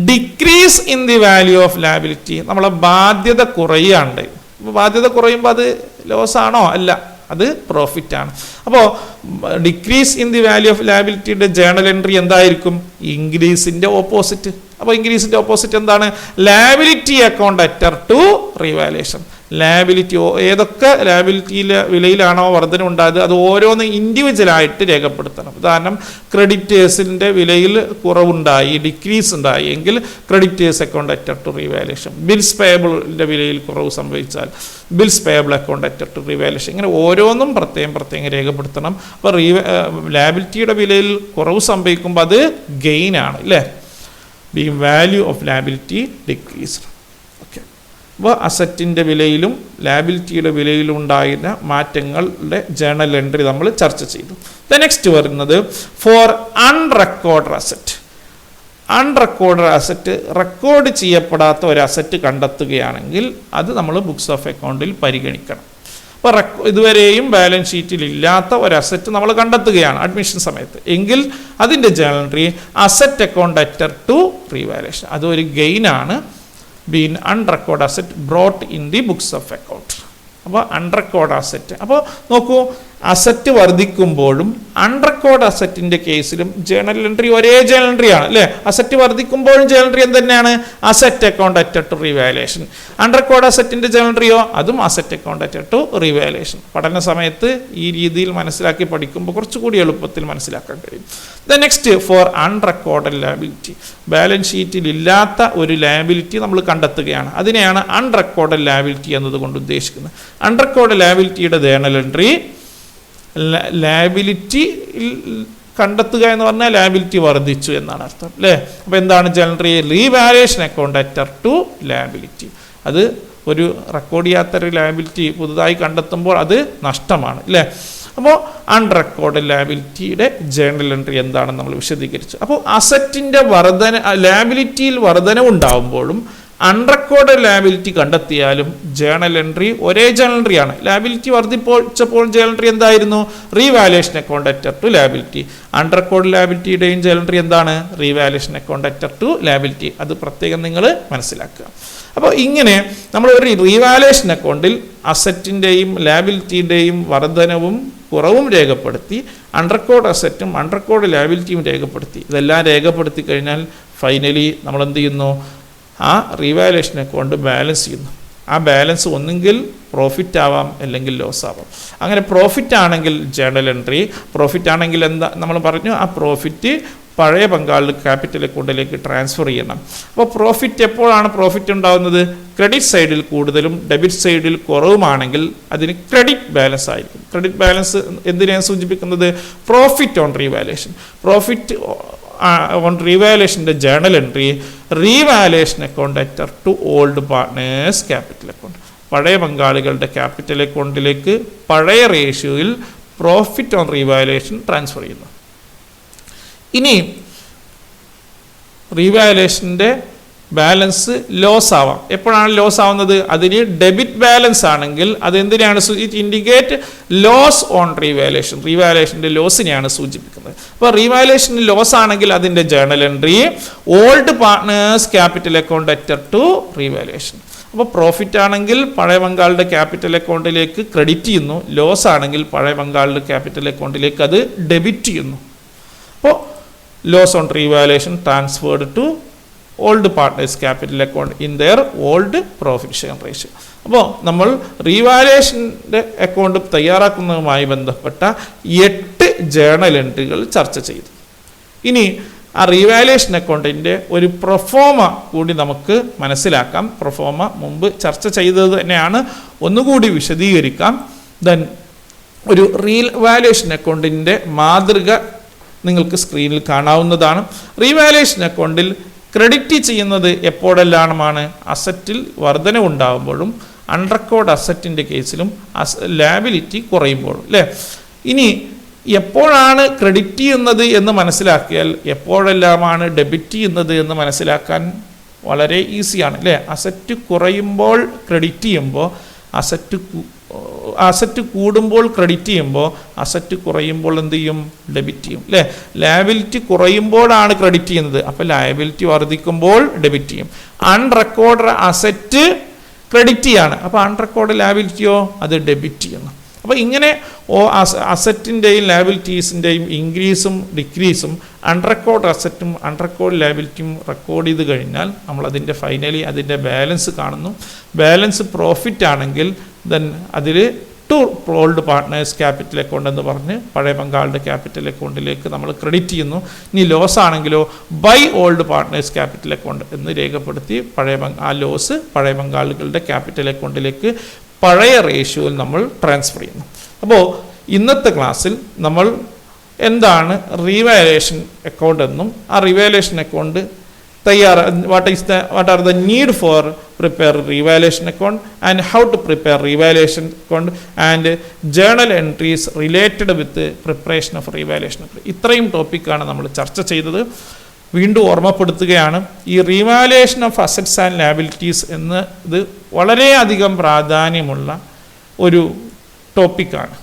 decrease in the value of liability. നമ്മളെ ബാധ്യത കുറയുകയാണ്. ബാധ്യത കുറയുമ്പോൾ അത് ലോസ് ആണോ? അല്ല, അത് പ്രോഫിറ്റ് ആണ്. അപ്പോൾ decrease in the value of ലാബിലിറ്റിയുടെ ജേണൽ എൻട്രി എന്തായിരിക്കും? ഇൻക്രീസിൻ്റെ ഓപ്പോസിറ്റ്. അപ്പോൾ ഇൻക്രീസിൻ്റെ ഓപ്പോസിറ്റ് എന്താണ്? Liability account debtor to revaluation. Liability ഏതൊക്കെ ലാബിലിറ്റിയിലെ വിലയിലാണോ വർധന ഉണ്ടായത് അത് ഓരോന്ന് ഇൻഡിവിജ്വലായിട്ട് രേഖപ്പെടുത്തണം. ഉദാഹരണം ക്രെഡിറ്റേഴ്സിൻ്റെ വിലയിൽ കുറവുണ്ടായി, ഡിക്രീസ് ഉണ്ടായി എങ്കിൽ creditors account debtor to revaluation. Bills പേയബിളിൻ്റെ വിലയിൽ കുറവ് സംഭവിച്ചാൽ bills payable account debtor to revaluation. ഇങ്ങനെ ഓരോന്നും പ്രത്യേകം രേഖപ്പെടുത്തണം. അപ്പോൾ ലാബിലിറ്റിയുടെ വിലയിൽ കുറവ് സംഭവിക്കുമ്പോൾ അത് ഗെയിൻ ആണ് അല്ലേ. Being value of liability decreased. Okay, അപ്പോൾ അസറ്റിൻ്റെ വിലയിലും ലാബിലിറ്റിയുടെ വിലയിലും ഉണ്ടായിരുന്ന മാറ്റങ്ങളുടെ ജേണൽ എൻട്രി നമ്മൾ ചർച്ച ചെയ്തു. നെക്സ്റ്റ് വരുന്നത് for unrecorded asset. Unrecorded asset, record ചെയ്യപ്പെടാത്ത ഒരു അസറ്റ് കണ്ടെത്തുകയാണെങ്കിൽ അത് നമ്മൾ ബുക്സ് ഓഫ് അക്കൗണ്ടിൽ പരിഗണിക്കണം. അപ്പോൾ ഇതുവരെയും ബാലൻസ് ഷീറ്റിൽ ഇല്ലാത്ത ഒരു അസറ്റ് നമ്മൾ കണ്ടെത്തുകയാണ് അഡ്മിഷൻ സമയത്ത് എങ്കിൽ അതിൻ്റെ journal entry asset account debtor to revaluation. അതൊരു ഗെയിനാണ്. Been unrecorded asset brought in the books of account. അപ്പോൾ അൺറെക്കോർഡ് അസറ്റ്, അപ്പോൾ നോക്കൂ, അസറ്റ് വർദ്ധിക്കുമ്പോഴും അൺറെക്കോർഡ് അസറ്റിൻ്റെ കേസിലും ജേണൽ എൻട്രി ഒരേ ജേണൽ എൻട്രി ആണ് അല്ലേ. അസറ്റ് വർദ്ധിക്കുമ്പോഴും ജേണൽ എൻട്രി എന്ത് തന്നെയാണ്? Asset account debtor to revaluation. Unrecorded അസറ്റിൻ്റെ ജേണൽ എൻട്രിയോ അതും asset account debtor to revaluation. പഠന സമയത്ത് ഈ രീതിയിൽ മനസ്സിലാക്കി പഠിക്കുമ്പോൾ കുറച്ചുകൂടി എളുപ്പത്തിൽ മനസ്സിലാക്കാൻ കഴിയും. Next for unrecorded liability. Balance ഷീറ്റിൽ ഇല്ലാത്ത ഒരു ലാബിലിറ്റി നമ്മൾ കണ്ടെത്തുകയാണ്. അതിനെയാണ് അൺറെക്കോർഡഡ് ലാബിലിറ്റി എന്നതുകൊണ്ട് ഉദ്ദേശിക്കുന്നത്. അൺറെക്കോർഡഡ് ലാബിലിറ്റിയുടെ ജേണൽ എൻട്രി ലാബിലിറ്റി കണ്ടെത്തുക എന്ന് പറഞ്ഞാൽ ലാബിലിറ്റി വർദ്ധിച്ചു എന്നാണ് അർത്ഥം അല്ലേ. അപ്പോൾ എന്താണ് journal entry? Revaluation account debtor to liability. അത് ഒരു റെക്കോർഡ് ചെയ്യാത്തൊരു ലാബിലിറ്റി പുതുതായി കണ്ടെത്തുമ്പോൾ അത് നഷ്ടമാണ് അല്ലേ. അപ്പോൾ അൺറെക്കോർഡ് ലാബിലിറ്റിയുടെ ജേണൽ എൻട്രി എന്താണെന്ന് നമ്മൾ വിശദീകരിച്ചു. അപ്പോൾ അസറ്റിൻ്റെ ലാബിലിറ്റിയിൽ വർധന ഉണ്ടാകുമ്പോഴും അൺറെക്കോർഡ് ലാബിലിറ്റി കണ്ടെത്തിയാലും ജേണൽ എൻട്രി ഒരേ ജേണൽ എൻട്രിയാണ്. ലാബിലിറ്റി വർദ്ധിപ്പിച്ചപ്പോൾ ജേണൽ എൻട്രി എന്തായിരുന്നു? Revaluation account debtor to liability. Unrecorded ലാബിലിറ്റിയുടെയും ജേണൽ എൻട്രി എന്താണ്? Revaluation account debtor to liability. അത് പ്രത്യേകം നിങ്ങൾ മനസ്സിലാക്കുക. അപ്പോൾ ഇങ്ങനെ നമ്മൾ ഒരു റീവാലുവേഷൻ അക്കൗണ്ടിൽ അസറ്റിൻ്റെയും ലാബിലിറ്റിയുടെയും വർധനവും കുറവും രേഖപ്പെടുത്തി അൺറെക്കോർഡ് അസറ്റും അൺറെക്കോർഡ് ലാബിലിറ്റിയും രേഖപ്പെടുത്തി. ഇതെല്ലാം രേഖപ്പെടുത്തി കഴിഞ്ഞാൽ ഫൈനലി നമ്മൾ എന്ത് ചെയ്യുന്നു? ആ റീവാലുവേഷൻ അക്കൗണ്ട് ബാലൻസ് ചെയ്യുന്നു. ആ ബാലൻസ് ഒന്നുകിൽ പ്രോഫിറ്റ് ആവാം അല്ലെങ്കിൽ ലോസ് ആവാം. അങ്ങനെ പ്രോഫിറ്റ് ആണെങ്കിൽ ജേണൽ എൻട്രി, പ്രോഫിറ്റ് ആണെങ്കിൽ എന്താ നമ്മൾ പറഞ്ഞു? ആ പ്രോഫിറ്റ് പഴയ പങ്കാളിൽ ക്യാപിറ്റൽ അക്കൗണ്ടിലേക്ക് ട്രാൻസ്ഫർ ചെയ്യണം. അപ്പോൾ പ്രോഫിറ്റ് എപ്പോഴാണ് പ്രോഫിറ്റ് ഉണ്ടാകുന്നത്? ക്രെഡിറ്റ് സൈഡിൽ കൂടുതലും ഡെബിറ്റ് സൈഡിൽ കുറവുമാണെങ്കിൽ അതിന് ക്രെഡിറ്റ് ബാലൻസ് ആയിരിക്കും. ക്രെഡിറ്റ് ബാലൻസ് എന്തിനാണ് സൂചിപ്പിക്കുന്നത്? Profit on revaluation. Profit on റീവാലുവേഷൻ്റെ journal entry revaluation account debtor to old partners capital account. പഴയ പങ്കാളികളുടെ ക്യാപിറ്റൽ അക്കൗണ്ടിലേക്ക് പഴയ റേഷ്യോയിൽ പ്രോഫിറ്റ് ഓൺ റീവാലുവേഷൻ ട്രാൻസ്ഫർ ചെയ്യുന്നു. ഇനി റീവാലുവേഷൻ്റെ ബാലൻസ് ലോസ് ആവാം. എപ്പോഴാണ് ലോസ് ആവുന്നത്? അതിന് ഡെബിറ്റ് ബാലൻസ് ആണെങ്കിൽ അത് എന്തിനാണ്? It indicate loss on revaluation. റീവാലുവേഷൻ്റെ ലോസിനെയാണ് സൂചിപ്പിക്കുന്നത്. അപ്പോൾ റീവാലുവേഷൻ ലോസ് ആണെങ്കിൽ അതിൻ്റെ journal entry old partners capital account debtor to revaluation. അപ്പോൾ പ്രോഫിറ്റ് ആണെങ്കിൽ പഴയ പങ്കാളിയുടെ ക്യാപിറ്റൽ അക്കൗണ്ടിലേക്ക് ക്രെഡിറ്റ് ചെയ്യുന്നു, ലോസ് ആണെങ്കിൽ പഴയ പങ്കാളിയുടെ ക്യാപിറ്റൽ അക്കൗണ്ടിലേക്ക് അത് ഡെബിറ്റ് ചെയ്യുന്നു. അപ്പോൾ loss on revaluation transferred to old partners capital account in their old profit share ratio. അപ്പോൾ നമ്മൾ റീവാലുവേഷൻ്റെ അക്കൗണ്ട് തയ്യാറാക്കുന്നതുമായി ബന്ധപ്പെട്ട 8 ജേണൽ എൻട്രികൾ ചർച്ച ചെയ്തു. ഇനി ആ റീവാലുവേഷൻ അക്കൗണ്ടിൻ്റെ ഒരു പ്രൊഫോമ കൂടി നമുക്ക് മനസ്സിലാക്കാം. പ്രൊഫോമ മുമ്പ് ചർച്ച ചെയ്തത് തന്നെയാണ്, ഒന്നുകൂടി വിശദീകരിക്കാം. ദെൻ ഒരു റീവാലുവേഷൻ അക്കൗണ്ടിൻ്റെ മാതൃക നിങ്ങൾക്ക് സ്ക്രീനിൽ കാണാവുന്നതാണ്. റീവാലുവേഷൻ അക്കൗണ്ടിൽ ക്രെഡിറ്റ് ചെയ്യുന്നത് എപ്പോഴെല്ലാമാണ്? അസറ്റിൽ വർധനവുണ്ടാകുമ്പോഴും അൺറെക്കോർഡ് അസറ്റിൻ്റെ കേസിലും ലാബിലിറ്റി കുറയുമ്പോഴും, അല്ലേ? ഇനി എപ്പോഴാണ് ക്രെഡിറ്റ് ചെയ്യുന്നത് എന്ന് മനസ്സിലാക്കിയാൽ എപ്പോഴെല്ലാമാണ് ഡെബിറ്റ് ചെയ്യുന്നത് എന്ന് മനസ്സിലാക്കാൻ വളരെ ഈസിയാണ്, അല്ലേ? അസറ്റ് കുറയുമ്പോൾ ക്രെഡിറ്റ് ചെയ്യുമ്പോൾ അസറ്റ് കൂടുമ്പോൾ ക്രെഡിറ്റ് ചെയ്യുമ്പോൾ, അസറ്റ് കുറയുമ്പോൾ എന്ത് ചെയ്യും? ഡെബിറ്റ് ചെയ്യും, അല്ലേ? ലയബിലിറ്റി കുറയുമ്പോഴാണ് ക്രെഡിറ്റ് ചെയ്യുന്നത്, അപ്പോൾ ലയബിലിറ്റി വർദ്ധിക്കുമ്പോൾ ഡെബിറ്റ് ചെയ്യും. അൺറെക്കോർഡ് അസറ്റ് ക്രെഡിറ്റ് ചെയ്യാണ്, അപ്പോൾ അൺറെക്കോർഡ് ലയബിലിറ്റിയോ അത് ഡെബിറ്റ് ചെയ്യുന്നു. അപ്പോൾ ഇങ്ങനെ അസറ്റിൻ്റെയും ലയബിലിറ്റീസിൻ്റെയും ഇൻക്രീസും ഡിക്രീസും അൺറെക്കോർഡ് അസറ്റും അൺറെക്കോർഡ് ലയബിലിറ്റിയും റെക്കോർഡ് ചെയ്ത് കഴിഞ്ഞാൽ നമ്മളതിൻ്റെ ഫൈനലി അതിൻ്റെ ബാലൻസ് കാണുന്നു. ബാലൻസ് പ്രോഫിറ്റ് ആണെങ്കിൽ ദെൻ അതിൽ to old partners capital account എന്ന് പറഞ്ഞ് പഴയ പങ്കാളിയുടെ ക്യാപിറ്റൽ അക്കൗണ്ടിലേക്ക് നമ്മൾ ക്രെഡിറ്റ് ചെയ്യുന്നു. ഇനി ലോസ് ആണെങ്കിലോ by old partners capital account എന്ന് രേഖപ്പെടുത്തി ആ ലോസ് പഴയ പങ്കാളികളുടെ ക്യാപിറ്റൽ അക്കൗണ്ടിലേക്ക് പഴയ റേഷ്യോയിൽ നമ്മൾ ട്രാൻസ്ഫർ ചെയ്യുന്നു. അപ്പോൾ ഇന്നത്തെ ക്ലാസ്സിൽ നമ്മൾ എന്താണ് റീവാലുവേഷൻ അക്കൗണ്ട് എന്നും ആ revaluation account what are the need for prepare revaluation account and how to prepare revaluation account and journal entries related with the preparation of revaluation account. ഇത്രയും ടോപ്പിക്കാണ് നമ്മൾ ചർച്ച ചെയ്തത്. വീണ്ടും ഓർമ്മപ്പെടുത്തുകയാണ്, ഈ revaluation of assets and liabilities എന്ന് ഇത് വളരെയധികം പ്രാധാന്യമുള്ള ഒരു ടോപ്പിക്കാണ്.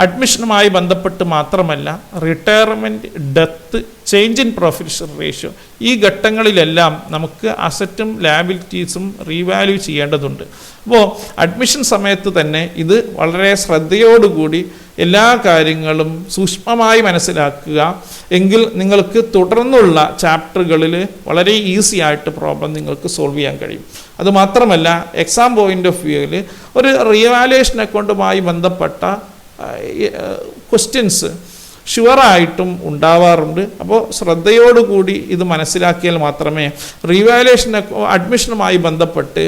അഡ്മിഷനുമായി ബന്ധപ്പെട്ട് മാത്രമല്ല, retirement, death, change in profit ratio, ഈ ഘട്ടങ്ങളിലെല്ലാം നമുക്ക് അസറ്റും ലയബിലിറ്റീസും റീവാല്യൂ ചെയ്യേണ്ടതുണ്ട്. അപ്പോൾ അഡ്മിഷൻ സമയത്ത് തന്നെ ഇത് വളരെ ശ്രദ്ധയോടുകൂടി എല്ലാ കാര്യങ്ങളും സൂക്ഷ്മമായി മനസ്സിലാക്കുക. എങ്കിൽ നിങ്ങൾക്ക് തുടർന്നുള്ള ചാപ്റ്ററുകളിൽ വളരെ ഈസി ആയിട്ട് പ്രോബ്ലം നിങ്ങൾക്ക് സോൾവ് ചെയ്യാൻ കഴിയും. അതുമാത്രമല്ല, എക്സാം പോയിൻ്റ് ഓഫ് വ്യൂവിൽ ഒരു റീവാലുവേഷൻ അക്കൗണ്ടുമായി ബന്ധപ്പെട്ട ക്വസ്റ്റ്യൻസ് ഷുവറായിട്ടും ഉണ്ടാവാറുണ്ട്. അപ്പോൾ ശ്രദ്ധയോടുകൂടി ഇത് മനസ്സിലാക്കിയാൽ മാത്രമേ റീവാലുവേഷൻ അഡ്മിഷനുമായി ബന്ധപ്പെട്ട്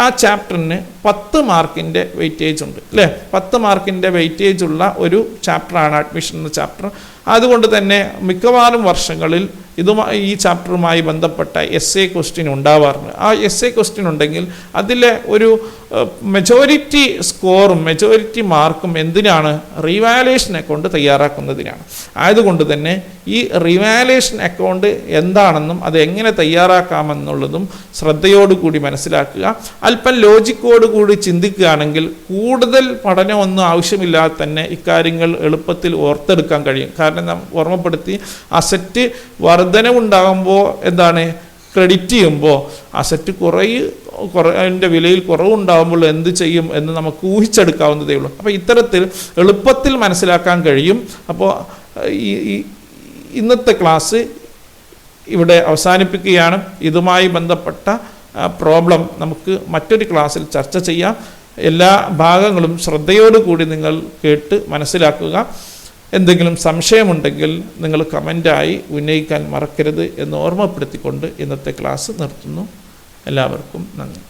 ആ ചാപ്റ്ററിന് 10 മാർക്കിൻ്റെ വെയിറ്റേജ് ഉണ്ട്, അല്ലേ? 10 മാർക്കിൻ്റെ വെയിറ്റേജ് ഉള്ള ഒരു ചാപ്റ്ററാണ് അഡ്മിഷൻ എന്ന ചാപ്റ്റർ. അതുകൊണ്ട് തന്നെ മിക്കവാറും വർഷങ്ങളിൽ ഈ ചാപ്റ്ററുമായി ബന്ധപ്പെട്ട എസ് എ ക്വസ്റ്റ്യൻ ഉണ്ടാവാറുണ്ട്. ആ എസ് എ ക്വസ്റ്റ്യൻ ഉണ്ടെങ്കിൽ അതിലെ ഒരു മെജോറിറ്റി സ്കോറും മെജോറിറ്റി മാർക്കും എന്തിനാണ്? റീവാലുവേഷൻ അക്കൗണ്ട് തയ്യാറാക്കുന്നതിനാണ്. ആയതുകൊണ്ട് തന്നെ ഈ റീവാലുവേഷൻ അക്കൗണ്ട് എന്താണെന്നും അത് എങ്ങനെ തയ്യാറാക്കാമെന്നുള്ളതും ശ്രദ്ധയോടുകൂടി മനസ്സിലാക്കുക. അല്പം ലോജിക്കോടുകൂടി ചിന്തിക്കുകയാണെങ്കിൽ കൂടുതൽ പഠനമൊന്നും ആവശ്യമില്ലാതെ തന്നെ ഇക്കാര്യങ്ങൾ എളുപ്പത്തിൽ ഓർത്തെടുക്കാൻ കഴിയും. കാരണം നാം ഓർമ്മപ്പെടുത്തി, അസറ്റ് വർധനവുണ്ടാകുമ്പോൾ എന്താണ്? ക്രെഡിറ്റ് ചെയ്യുമ്പോൾ അസറ്റ് അതിൻ്റെ വിലയിൽ കുറവുണ്ടാകുമ്പോൾ എന്ത് ചെയ്യും എന്ന് നമുക്ക് ഊഹിച്ചെടുക്കാവുന്നതേ ഉള്ളൂ. അപ്പോൾ ഇത്തരത്തിൽ എളുപ്പത്തിൽ മനസ്സിലാക്കാൻ കഴിയും. അപ്പോൾ ഇന്നത്തെ ക്ലാസ് ഇവിടെ അവസാനിപ്പിക്കുകയാണ്. ഇതുമായി ബന്ധപ്പെട്ട പ്രോബ്ലം നമുക്ക് മറ്റൊരു ക്ലാസ്സിൽ ചർച്ച ചെയ്യാം. എല്ലാ ഭാഗങ്ങളും ശ്രദ്ധയോടുകൂടി നിങ്ങൾ കേട്ട് മനസ്സിലാക്കുക. എന്തെങ്കിലും സംശയമുണ്ടെങ്കിൽ നിങ്ങൾ കമൻ്റായി ഉന്നയിക്കാൻ മറക്കരുത് എന്ന് ഓർമ്മപ്പെടുത്തിക്കൊണ്ട് ഇന്നത്തെ ക്ലാസ് നിർത്തുന്നു. എല്ലാവർക്കും നന്ദി.